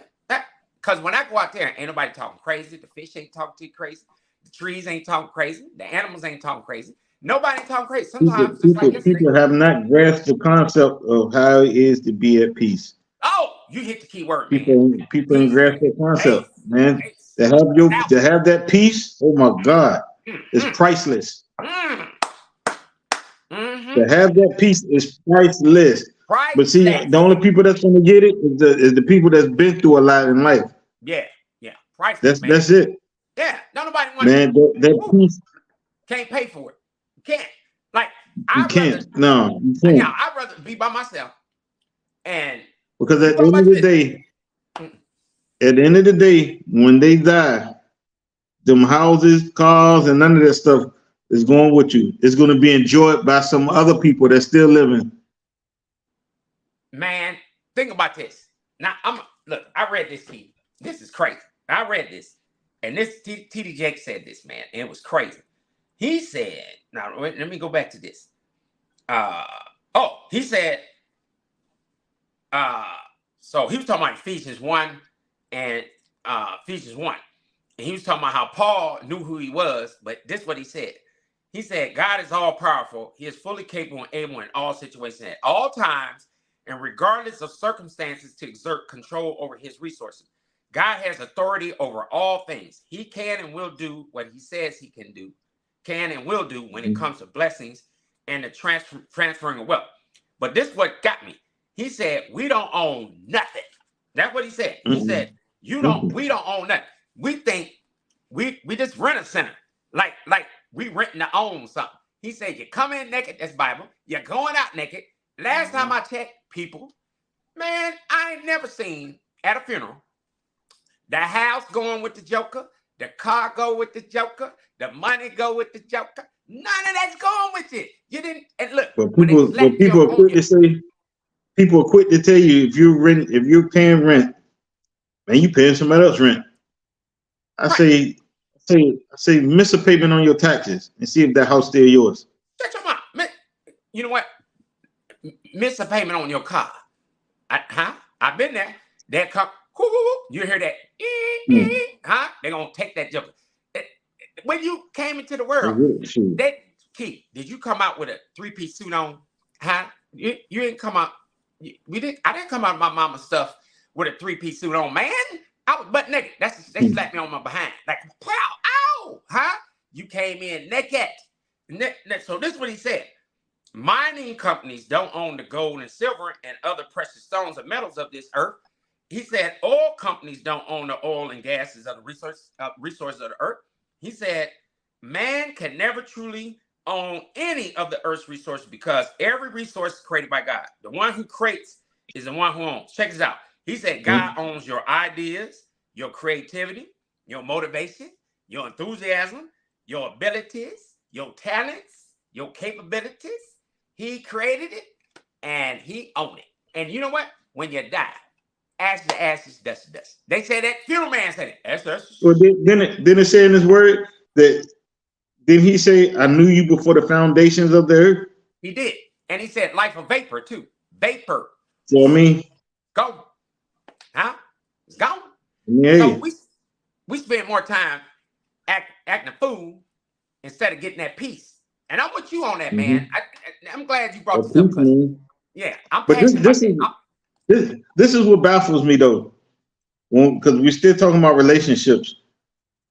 Speaker 1: Because when I go out there, ain't nobody talking crazy. The fish ain't talking to you crazy. The trees ain't talking crazy. The animals ain't talking crazy. Nobody ain't talking crazy. Sometimes
Speaker 2: people have not grasped the concept of how it is to be at peace.
Speaker 1: Oh, you hit the key word,
Speaker 2: man. People ain't grasp that concept, man. To have that peace, oh my God, it's priceless. To have that peace is priceless. But see, the only people that's going to get it is the people that's been through a lot in life.
Speaker 1: Yeah. Priceless.
Speaker 2: That's it.
Speaker 1: Yeah, nobody wants.
Speaker 2: Man, that peace
Speaker 1: can't pay for it. You can't. Like,
Speaker 2: you can't. You can't.
Speaker 1: Yeah, I'd rather be by myself. And
Speaker 2: because at the end of the day, when they die, them houses, cars, and none of that stuff is going with you. It's going to be enjoyed by some other people that's still living.
Speaker 1: Man, think about this. Now, I read this to you. This is crazy. I read this. And this T.D. Jakes said this, man. And it was crazy. He said, now let me go back to this. He said, so he was talking about Ephesians 1 and Ephesians 1. And he was talking about how Paul knew who he was, but this is what he said. He said, God is all powerful. He is fully capable and able in all situations at all times, and regardless of circumstances, to exert control over his resources. God has authority over all things. He can and will do what he says he can and will do when it comes to blessings and the transferring of wealth. But this is what got me. He said, we don't own nothing. That's what he said. He said, we don't own nothing. we think we just rent a center. Like we renting to own something. He said, you come in naked, that's Bible. You're going out naked. Last time I checked, people, man, I ain't never seen at a funeral the house going with the joker, the car go with the joker, the money go with the joker. None of that's going with it. You didn't. And look,
Speaker 2: but people are quick to say. People are quick to tell you if you're paying rent, man, you paying somebody else rent. I say miss a payment on your taxes and see if that house still yours.
Speaker 1: Shut your mouth. You know what? Miss a payment on your car. I've been there. That car, you hear that? Huh? They're gonna take that joker. When you came into the world, Keith, did you come out with a 3-piece suit on? Huh? You didn't come out. I didn't come out of my mama's stuff with a 3-piece suit on, man. I was butt naked. They slapped me on my behind. Like, pow, ow, huh? You came in naked. So this is what he said. Mining companies don't own the gold and silver and other precious stones and metals of this earth. He said oil companies don't own the oil and gases of the resources of the earth. He said man can never truly own any of the earth's resources because every resource is created by God. The one who creates is the one who owns. Check this out. He said God owns your ideas, your creativity, your motivation, your enthusiasm, your abilities, your talents, your capabilities. He created it and he owned it. And you know what? When you die, ashes to ashes, dust to dust. They say that. Funeral man said it. That's
Speaker 2: well, didn't it say in his word that didn't he say, I knew you before the foundations of the earth?
Speaker 1: He did. And he said life of vapor too. Vapor.
Speaker 2: So I mean,
Speaker 1: go. Huh? It's gone.
Speaker 2: Yeah.
Speaker 1: So we spend more time acting a fool instead of getting that peace. And I'm with you on that, man. I'm glad you brought this up. Yeah, I'm passionate.
Speaker 2: This is what baffles me though, because we're still talking about relationships.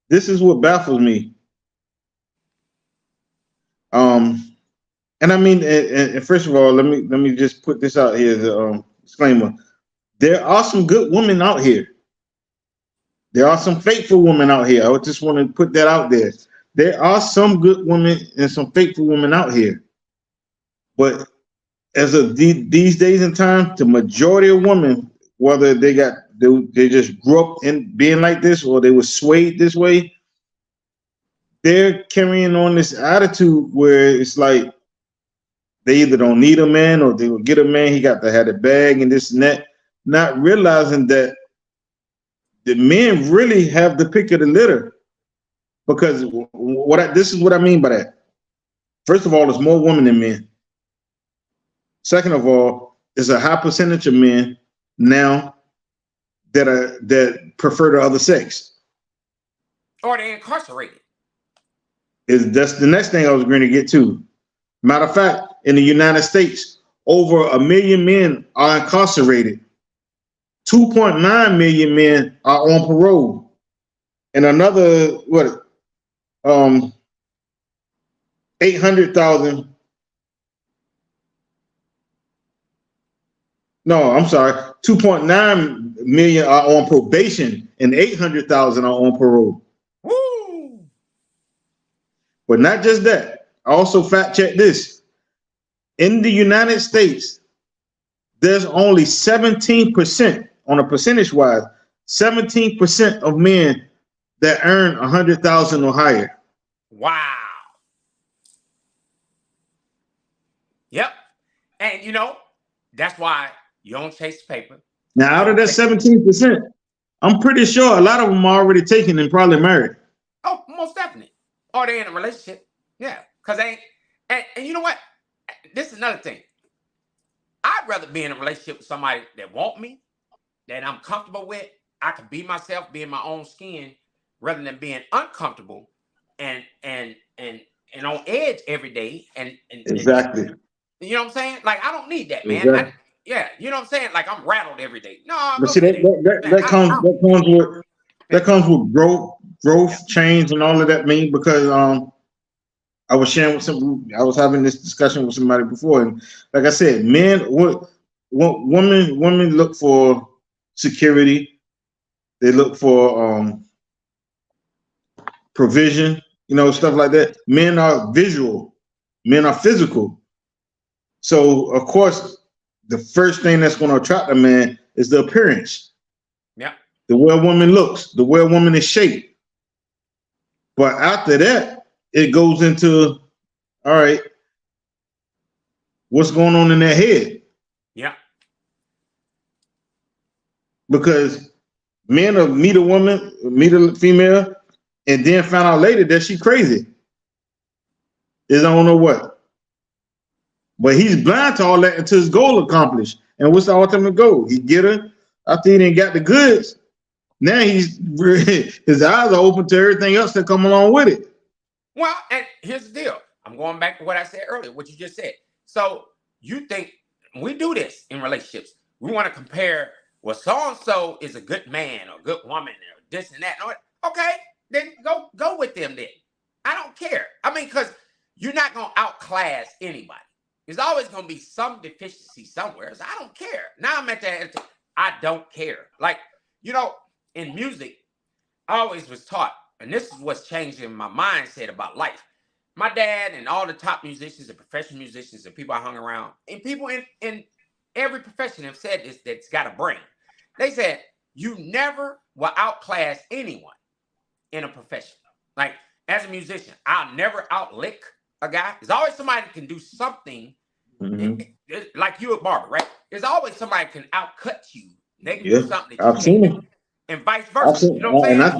Speaker 2: This is what baffles me. And I mean, and first of all, let me just put this out here as a disclaimer. There are some good women out here. There are some faithful women out here. I just want to put that out there. There are some good women and some faithful women out here. But as of these days and time, the majority of women, whether they just grew up in being like this or they were swayed this way, they're carrying on this attitude where it's like they either don't need a man or they will get a man. He got to have a bag and this and that, not realizing that the men really have the pick of the litter. Because this is what I mean by that. First of all, there's more women than men. Second of all, there's a high percentage of men now that prefer the other sex.
Speaker 1: Or they're incarcerated.
Speaker 2: That's the next thing I was going to get to. Matter of fact, in the United States, over 1 million men are incarcerated. 2.9 million men are on parole. And another, 800,000. No, I'm sorry. 2.9 million are on probation and 800,000 are on parole.
Speaker 1: Woo!
Speaker 2: But not just that. I also fact check this. In the United States, there's only 17% on a percentage wise, 17% of men that earn 100,000 or higher.
Speaker 1: Wow. Yep. And that's why you don't chase paper.
Speaker 2: Now, out of that 17%, I'm pretty sure a lot of them are already taken and probably married.
Speaker 1: Oh, most definitely. Or they're in a relationship. Yeah. Because and you know what? This is another thing. I'd rather be in a relationship with somebody that want me, that I'm comfortable with. I can be myself, be in my own skin, rather than being uncomfortable and on edge every day. And
Speaker 2: exactly.
Speaker 1: You know what I'm saying? Like, I don't need that, man.
Speaker 2: Exactly.
Speaker 1: You know what I'm saying? Like, I'm rattled every day. No,
Speaker 2: but see, that comes with growth, change, and all of that. Because I was sharing with I was having this discussion with somebody before, and like I said, women look for security. They look for provision, stuff like that. Men are visual, men are physical. So of course, the first thing that's going to attract a man is the appearance.
Speaker 1: Yeah.
Speaker 2: The way a woman looks, the way a woman is shaped. But after that, it goes into, all right, what's going on in their head?
Speaker 1: Yeah.
Speaker 2: Because men will meet a woman, meet a female, and then find out later that she crazy. Is I don't know what. But he's blind to all that until his goal accomplished. And what's the ultimate goal? He get her after he didn't got the goods. Now his eyes are open to everything else that come along with it.
Speaker 1: Well, and here's the deal. I'm going back to what I said earlier, what you just said. So you think we do this in relationships. We want to compare, well, so-and-so is a good man or good woman or this and that. Okay, then go with them then. I don't care. I mean, because you're not going to outclass anybody. There's always going to be some deficiency somewhere. So I don't care. Now I'm at that. I don't care. Like, in music, I always was taught, and this is what's changing my mindset about life. My dad and all the top musicians and professional musicians and people I hung around, and people in every profession have said this that's got a brain. They said, you never will outclass anyone in a profession. Like, as a musician, I'll never outlick a guy. There's always somebody that can do something, like you at barber, right? There's always somebody that can outcut you. They can do something that
Speaker 2: I've seen it.
Speaker 1: And vice versa. You know what I'm saying?
Speaker 2: And I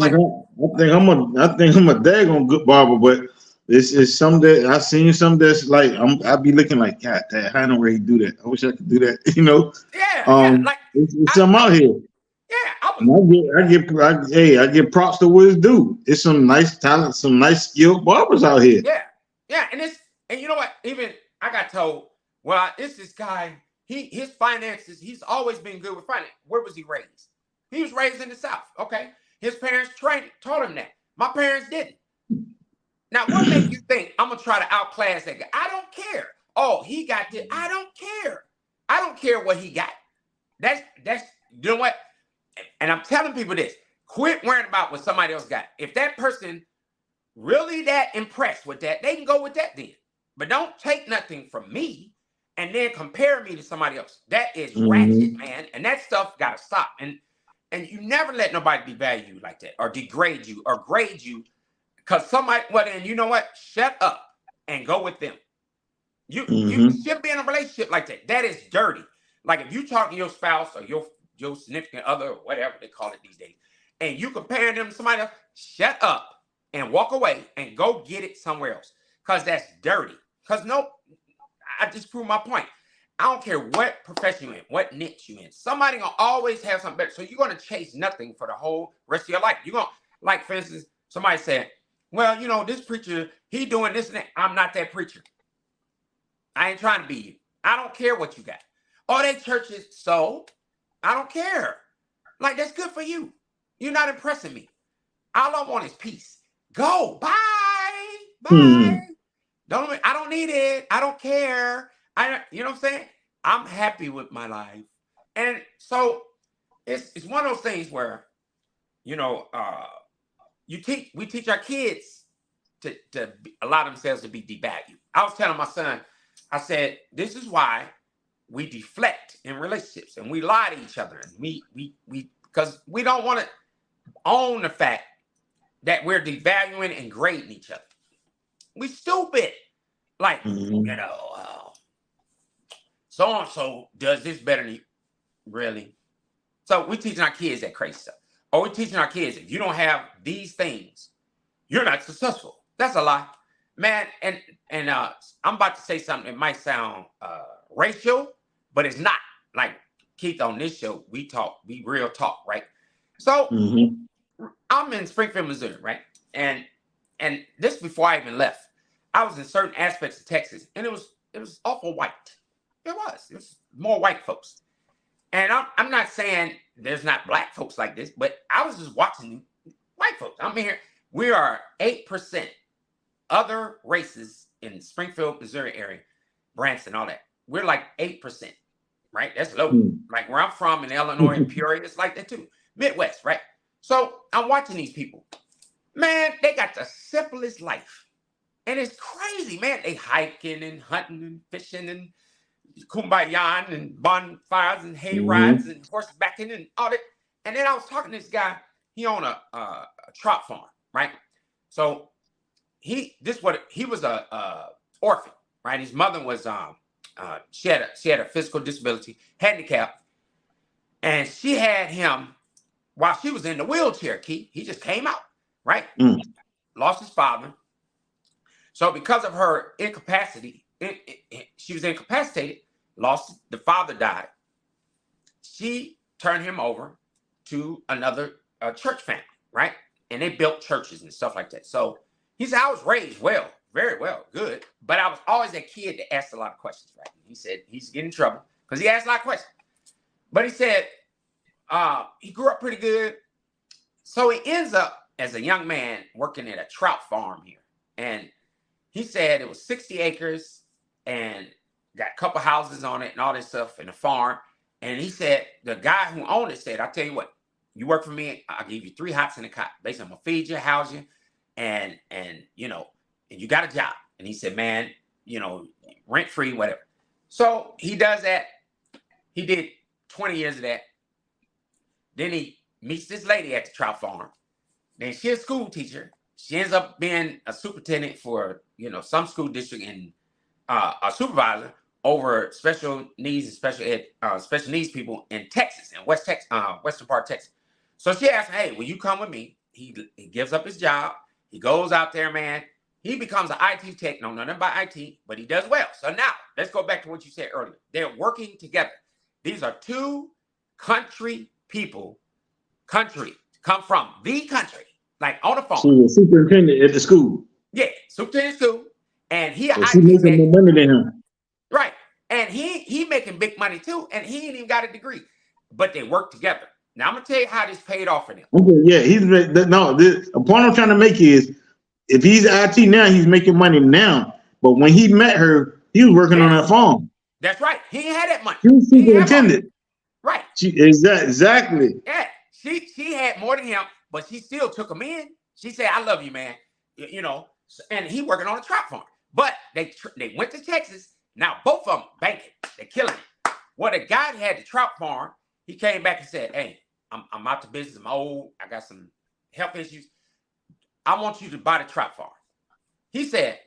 Speaker 2: think I'm a daggone good barber, but this is some that I seen some that's like I be looking like, God, I don't really do that. I wish I could do that,
Speaker 1: Yeah, like
Speaker 2: it's some out here.
Speaker 1: Yeah,
Speaker 2: I give props to what it's due. It's some nice talent, some nice skilled barbers out here.
Speaker 1: Yeah, and you know what? Even I got told, well, it's this guy. His finances. He's always been good with finance. Where was he raised? He was raised in the South. Okay, his parents taught him that. My parents didn't. Now, what makes you think I'm gonna try to outclass that guy? I don't care. Oh, he got this. I don't care. I don't care what he got. That's you know what? And I'm telling people this: quit worrying about what somebody else got. If that person really that impressed with that, they can go with that then. But don't take nothing from me and then compare me to somebody else. That is ratchet, man. And that stuff gotta stop. And you never let nobody devalue you like that or degrade you or grade you because somebody, well, then you know what? Shut up and go with them. You shouldn't be in a relationship like that. That is dirty. Like if you talk to your spouse or your significant other or whatever they call it these days, and you comparing them to somebody else, shut up and walk away and go get it somewhere else. Because that's dirty. Because I just proved my point. I don't care what profession you're in, what niche you're in. Somebody gonna always have something better. So you're gonna chase nothing for the whole rest of your life. You're gonna, like for instance, somebody said, well, this preacher, he doing this and that. I'm not that preacher. I ain't trying to be you. I don't care what you got. Oh, they churches, so I don't care. Like, that's good for you. You're not impressing me. All I want is peace. Go. Bye. Bye. I don't need it. I don't care. You know what I'm saying? I'm happy with my life. And so it's one of those things where, we teach our kids to allow themselves to be devalued. I was telling my son, I said, this is why we deflect in relationships and we lie to each other. And we because we don't want to own the fact that we're devaluing and grading each other. We stupid. Like, so-and-so does this better than you. Really? So we're teaching our kids that crazy stuff. Or we're teaching our kids, if you don't have these things, you're not successful. That's a lie. Man, and I'm about to say something that might sound racial, but it's not. Like, Keith, on this show, we real talk, right? So I'm in Springfield, Missouri, right? And this before I even left. I was in certain aspects of Texas, and it was awful white. It was more white folks. And I'm not saying there's not black folks like this, but I was just watching white folks. I'm here. We are 8% other races in Springfield, Missouri area, Branson, all that. We're like 8%, right? That's low. Like where I'm from in Illinois and Peoria, it's like that too. Midwest, right? So I'm watching these people. Man, they got the simplest life. And it's crazy, man. They hiking and hunting and fishing and kumbaya and bonfires and hay rides and horsebacking and all that. And then I was talking to this guy. He owned a trout farm, right? So he was a orphan, right? His mother was she had a physical disability, handicap, and she had him while she was in the wheelchair. He just came out, right? Lost his father. So because of her incapacity, she was incapacitated, the father died. She turned him over to another church family, right? And they built churches and stuff like that. So he said, I was raised well, very well, good. But I was always that kid that asked a lot of questions, right? He said he's getting in trouble because he asked a lot of questions. But he said he grew up pretty good. So he ends up as a young man working at a trout farm here. And he said it was 60 acres and got a couple houses on it and all this stuff in a farm. And he said, the guy who owned it said, I'll tell you what, you work for me, I'll give you 3 hots and a cot. Basically, I'm gonna feed you, house you, and you know, and you got a job. And he said, man, you know, rent free, whatever. So he does that. He did 20 years of that. Then he meets this lady at the trout farm. Then she's a school teacher. She ends up being a superintendent for, you know, some school district and a supervisor over special needs and special needs people in Texas, in western part of Texas. So she asked him, hey, will you come with me? He gives up his job. He goes out there, man. He becomes an IT tech. No, nothing about IT, but he does well. So now let's go back to what you said earlier. They're working together. These are 2 country people, come from the country, like on the phone.
Speaker 2: She was superintendent at the school.
Speaker 1: Yeah, superintendent school. And he
Speaker 2: so she making more money than him.
Speaker 1: Right. And he making big money too. And he ain't even got a degree. But they work together. Now I'm gonna tell you how this paid off for them.
Speaker 2: Okay, yeah, the point I'm trying to make is if he's IT now, he's making money now. But when he met her, he was working on that farm.
Speaker 1: That's right. He ain't had that money.
Speaker 2: He was superintendent.
Speaker 1: Right.
Speaker 2: Exactly.
Speaker 1: Yeah. She had more than him, but she still took him in. She said, I love you, man. You know, and he working on a trout farm. But they went to Texas. Now both of them banking. They're killing it. Well, the guy that had the trout farm, he came back and said, hey, I'm out to business. I'm old. I got some health issues. I want you to buy the trout farm. He said,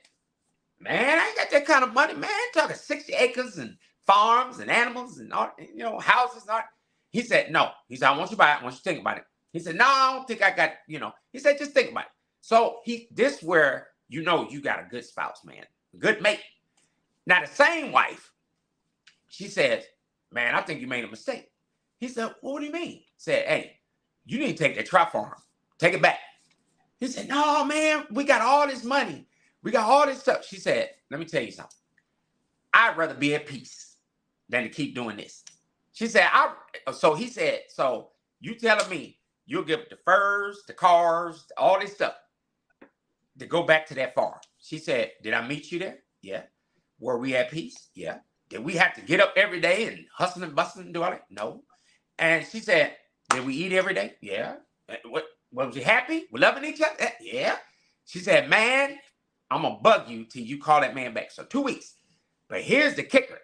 Speaker 1: man, I ain't got that kind of money, man. I'm talking 60 acres and farms and animals and all, you know, houses and all. He said, no. He said, I want you to buy it. I want you to think about it. He said, no, I don't think I got, you know. He said, just think about it. So this where you know you got a good spouse, man. A good mate. Now the same wife, she says, man, I think you made a mistake. He said, well, what do you mean? Said, hey, you need to take that trout farm. Take it back. He said, no, man, we got all this money. We got all this stuff. She said, let me tell you something. I'd rather be at peace than to keep doing this. She said, so he said, so you telling me you'll give the furs, the cars, all this stuff to go back to that farm. She said, did I meet you there? Yeah. Were we at peace? Yeah. Did we have to get up every day and hustle and bustle and do all that? No. And she said, did we eat every day? Yeah. Was we happy? We loving each other? Yeah. She said, man, I'm going to bug you till you call that man back. So 2 weeks. But here's the kicker.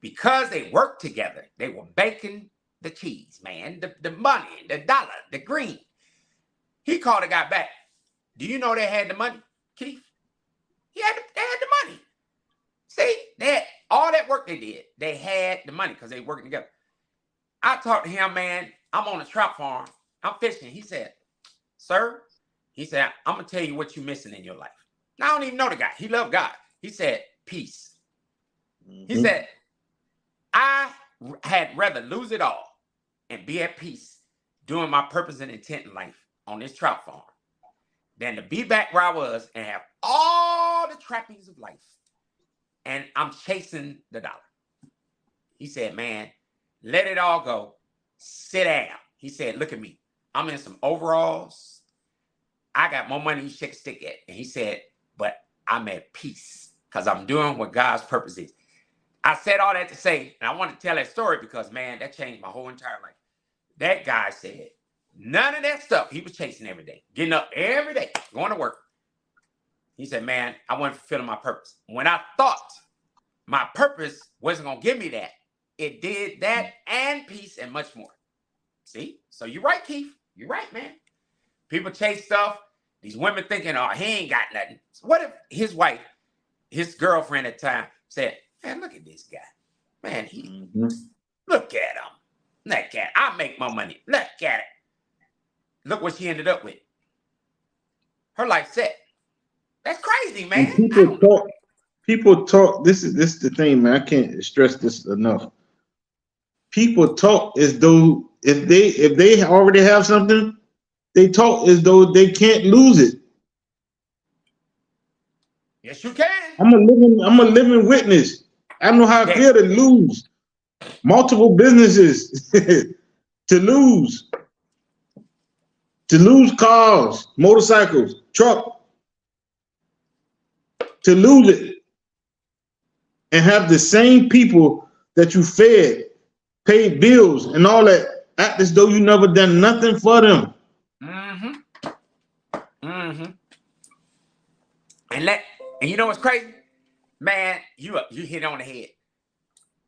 Speaker 1: Because they worked together, they were baking the cheese, man, the money, the dollar, the green. He called the guy back. Do you know they had the money, Keith? They had the money. See, they had all that work they did. They had the money because they were working together. I talked to him, man. I'm on a trout farm. I'm fishing. He said, sir, he said, I'm going to tell you what you're missing in your life. Now, I don't even know the guy. He loved God. He said, peace. He said, I had rather lose it all and be at peace doing my purpose and intent in life on this trout farm than to be back where I was and have all the trappings of life. And I'm chasing the dollar. He said, man, let it all go. Sit down. He said, look at me. I'm in some overalls. I got more money than you shake a stick at. And he said, but I'm at peace because I'm doing what God's purpose is. I said all that to say, and I want to tell that story because, man, that changed my whole entire life. That guy said, None of that stuff. He was chasing every day, getting up every day, going to work. He said, man, I wasn't fulfilling my purpose. When I thought my purpose wasn't going to give me that, it did that and peace and much more. See? So you're right, Keith. You're right, man. People chase stuff. These women thinking, oh, he ain't got nothing. So what if his wife, his girlfriend at the time said, man, look at this guy. Man, look at him. Look at it. I make my money. Look at it. Look what she ended up with. Her life set. That's crazy, man.
Speaker 2: People talk. This is the thing, man. I can't stress this enough. People talk as though if they already have something, they talk as though they can't lose it.
Speaker 1: Yes, you can.
Speaker 2: I'm a living witness. I know how I feel to lose multiple businesses, to lose cars, motorcycles, truck, to lose it, and have the same people that you fed, paid bills, and all that, act as though you never done nothing for them.
Speaker 1: And you know what's crazy? Man, you hit on the head.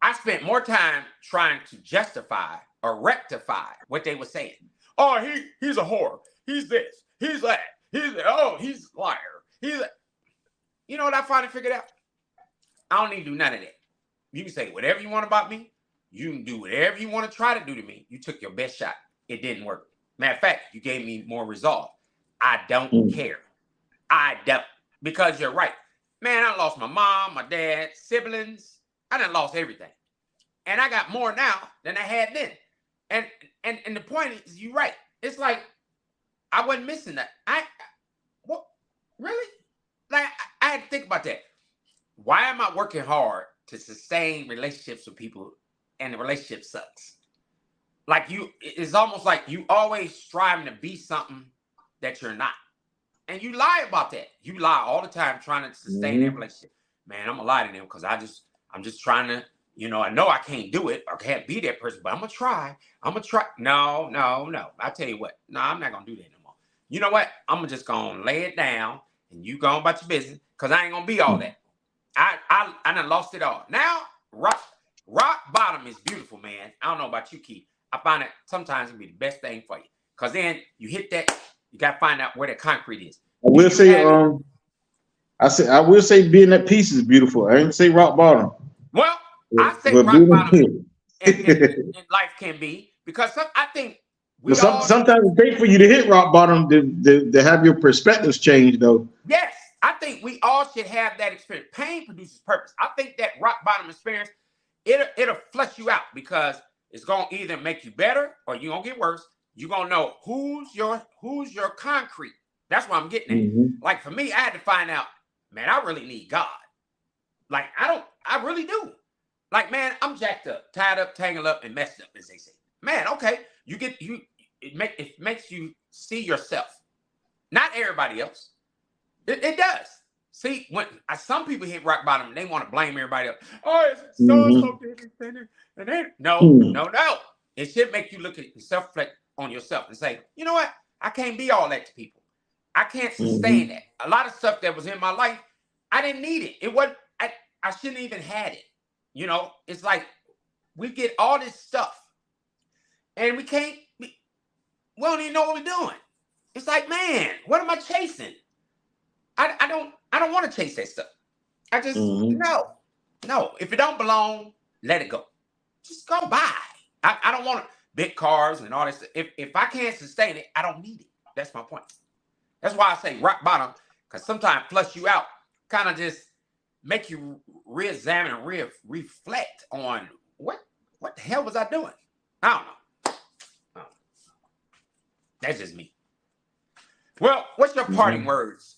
Speaker 1: I spent more time trying to justify or rectify what they were saying. Oh, he's a whore. He's this. He's that. He's a liar. You know what I finally figured out? I don't need to do none of that. You can say whatever you want about me. You can do whatever you want to try to do to me. You took your best shot. It didn't work. Matter of fact, you gave me more resolve. I don't care. I don't. Because you're right. Man, I lost my mom, my dad, siblings. I done lost everything. And I got more now than I had then. And the point is, you're right. It's like I wasn't missing that. What? Really? Like I had to think about that. Why am I working hard to sustain relationships with people and the relationship sucks? Like it's almost like you always striving to be something that you're not. And you lie about that. You lie all the time trying to sustain that relationship. Man, I'm gonna lie to them because I'm just trying to, I know I can't do it or can't be that person, but I'm gonna try. No. I tell you what, no, I'm not gonna do that no more. You know what? I'm just gonna lay it down and you go on about your business because I ain't gonna be all that. I done lost it all. Now, rock bottom is beautiful, man. I don't know about you, Keith. I find it sometimes it be the best thing for you. Because then you hit that, you got to find out where the concrete is.
Speaker 2: I will say being at peace is beautiful. I ain't say rock bottom.
Speaker 1: Well, I say rock bottom in life can be because I think
Speaker 2: sometimes it takes for you to hit rock bottom to have your perspectives change, though.
Speaker 1: Yes, I think we all should have that experience. Pain produces purpose. I think that rock bottom experience, it'll flush you out because it's gonna either make you better or you're gonna get worse. You're gonna know who's your concrete. That's what I'm getting at. Like for me, I had to find out, man, I really need God. Like I really do. Like, man, I'm jacked up, tied up, tangled up, and messed up, as they say. Man, okay, it makes you see yourself, not everybody else. It does. See, when some people hit rock bottom, and they want to blame everybody else. Oh, it's so different. No. It should make you look at yourself, reflect on yourself, and say, you know what? I can't be all that to people. I can't sustain that. A lot of stuff that was in my life, I didn't need it. It wasn't. I shouldn't even had it. It's like we get all this stuff, and we don't even know what we're doing. It's like, man, what am I chasing? I don't want to chase that stuff. I just no. If it don't belong, let it go. Just go by. I don't want big cars and all this. If I can't sustain it, I don't need it. That's my point. That's why I say rock bottom, because sometimes flush you out, kind of just make you re-examine and reflect on what the hell was I doing? I don't know. That's just me. Well, what's your parting words,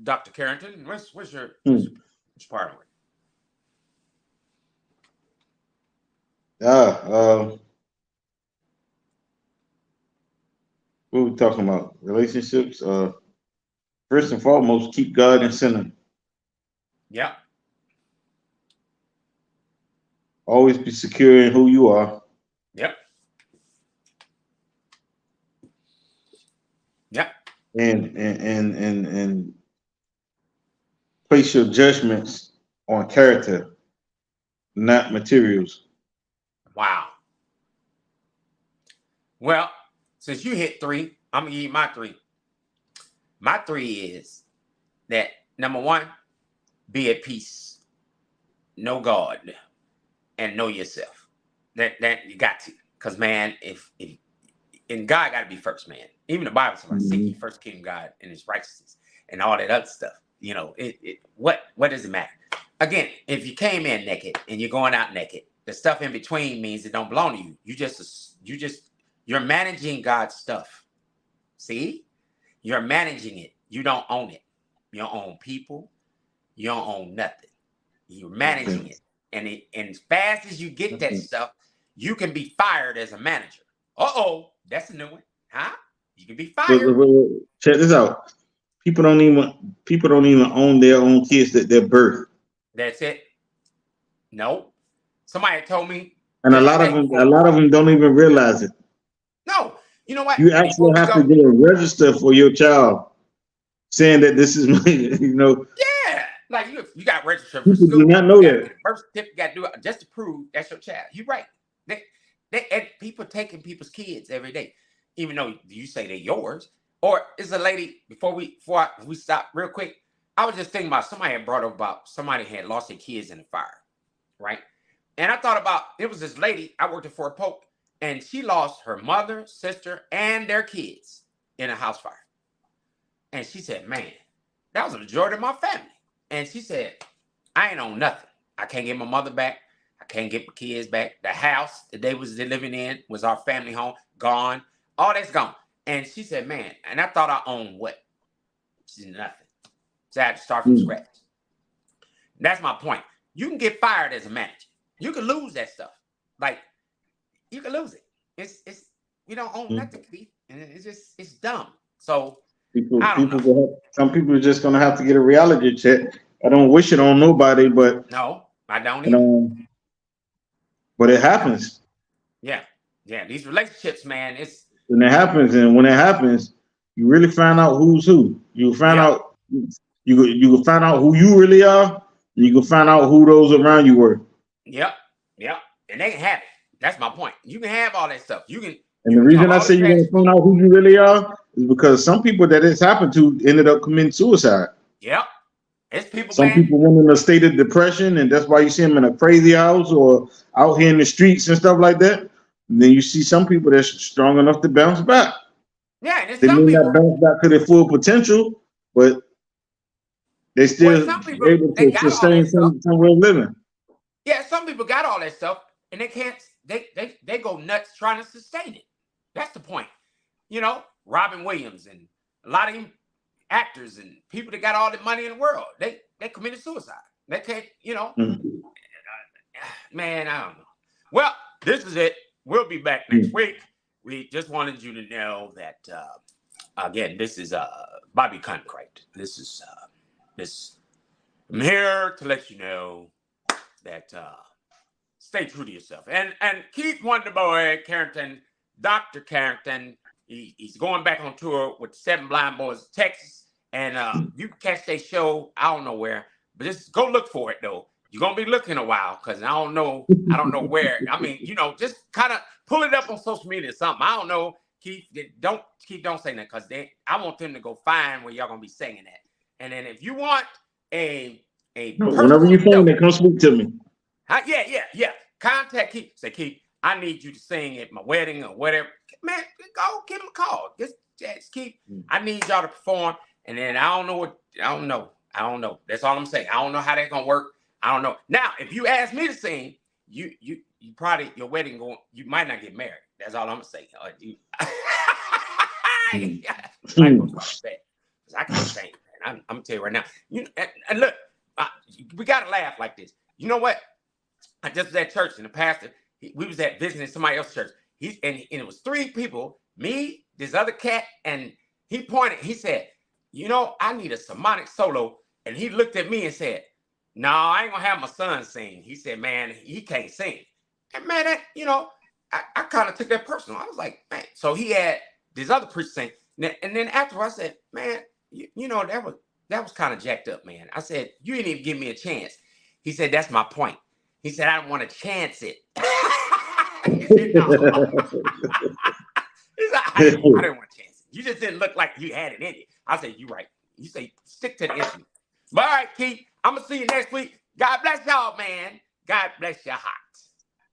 Speaker 1: Dr. Carrington? What's your parting word?
Speaker 2: What are we talking about? Relationships. First and foremost, keep God in center.
Speaker 1: Yeah.
Speaker 2: Always be secure in who you are.
Speaker 1: Yep.
Speaker 2: and place your judgments on character, not materials.
Speaker 1: Wow. Well, since you hit 3, I'm gonna give you my 3. My 3 is that number 1, be at peace, know God, and know yourself. That you got to, because man, if and God got to be first, man. Even the Bible says, "Seek ye first kingdom of God and His righteousness," and all that other stuff. You know, what does it matter? Again, if you came in naked and you're going out naked, the stuff in between means it don't belong to you. You're managing God's stuff. See, you're managing it. You don't own it. You don't own people. You don't own nothing. You're managing it. And as fast as you get that stuff, you can be fired as a manager. That's a new one. Huh? You can be fired.
Speaker 2: Check this out. People don't even own their own kids that their birth.
Speaker 1: That's it. No. Somebody told me.
Speaker 2: And a lot of them don't even realize it.
Speaker 1: No. You know what?
Speaker 2: You actually have to get a register for your child saying that this is my,
Speaker 1: Yeah. Like you got registered for
Speaker 2: people
Speaker 1: school.
Speaker 2: do not know that.
Speaker 1: Birth certificate, got to do it just to prove that's your child. You're right. And people taking people's kids every day, even though you say they're yours. Or is a lady, before we stop real quick, I was just thinking about somebody had brought up about somebody had lost their kids in a fire, right? And I thought about, it was this lady, I worked at Fort Polk, and she lost her mother, sister, and their kids in a house fire. And she said, man, that was a majority of my family. And she said, I ain't own nothing. I can't get my mother back. I can't get my kids back. The house that they was living in was our family home, gone. All that's gone. And she said, man, and I thought I owned what? She said, nothing. So I had to start from scratch. That's my point. You can get fired as a manager. You can lose that stuff. Like, you can lose it. It's you don't own nothing, Keith. And it's dumb. So
Speaker 2: some people are just gonna have to get a reality check. I don't wish it on nobody, but
Speaker 1: no, I don't either.
Speaker 2: But it happens.
Speaker 1: Yeah. These relationships, man,
Speaker 2: when it happens, you really find out who's who. You find out you can find out who you really are, and you can find out who those around you were.
Speaker 1: Yep. And they can have it. That's my point. You can have all that stuff.
Speaker 2: And the reason I say you want to find out who you really are is because some people that it's happened to ended up committing suicide.
Speaker 1: Yep. It's people.
Speaker 2: Some people went in a state of depression, and that's why you see them in a crazy house or out here in the streets and stuff like that. And then you see some people that's strong enough to bounce back.
Speaker 1: Yeah, and
Speaker 2: they may not bounce back to their full potential, but they still able to sustain some way of living.
Speaker 1: Yeah, some people got all that stuff, and they can't. They go nuts trying to sustain it. That's the point. Robin Williams and a lot of them actors and people that got all the money in the world, they committed suicide. They can't, man, I don't know. Well, this is it. We'll be back next week. We just wanted you to know that again, this is Bobby Concrete. I'm here to let you know that stay true to yourself. And Keith Wonderboy Carrington, Dr. Carrington, he's going back on tour with 7 Blind Boys of Texas. And you can catch their show, I don't know where, but just go look for it though. You're gonna be looking a while because I don't know where. I mean, just kind of pull it up on social media or something. I don't know. Keith, don't say that because I want them to go find where y'all gonna be singing at. And then if you want
Speaker 2: whenever you find it, come speak to me.
Speaker 1: Yeah. Contact Keith. Say, Keith, I need you to sing at my wedding or whatever. Man, go give him a call. Just Keith, I need y'all to perform. And then I don't know. That's all I'm saying. I don't know how that's gonna work. I don't know. Now, if you ask me to sing, you probably your wedding you might not get married. That's all I'm gonna say. I can't sing, man. I'm gonna tell you right now. And look, we gotta laugh like this. You know what? I just was at church and the pastor, we was at visiting somebody else's church. And it was 3 people, me, this other cat, and he pointed, he said, I need a sermonic solo. And he looked at me and said, no, I ain't gonna have my son sing. He said, man, he can't sing. And man, I kind of took that personal. I was like, man. So he had this other preacher saying, And then after I said, man, you know, that was kind of jacked up, man. I said, you didn't even give me a chance. He said, that's my point. He said, I don't want to chance it. He said, no. He said, I didn't want to chance it. You just didn't look like you had it in you. I said, you're right. You say, stick to the issue. But all right, Keith, I'm going to see you next week. God bless y'all, man. God bless your heart.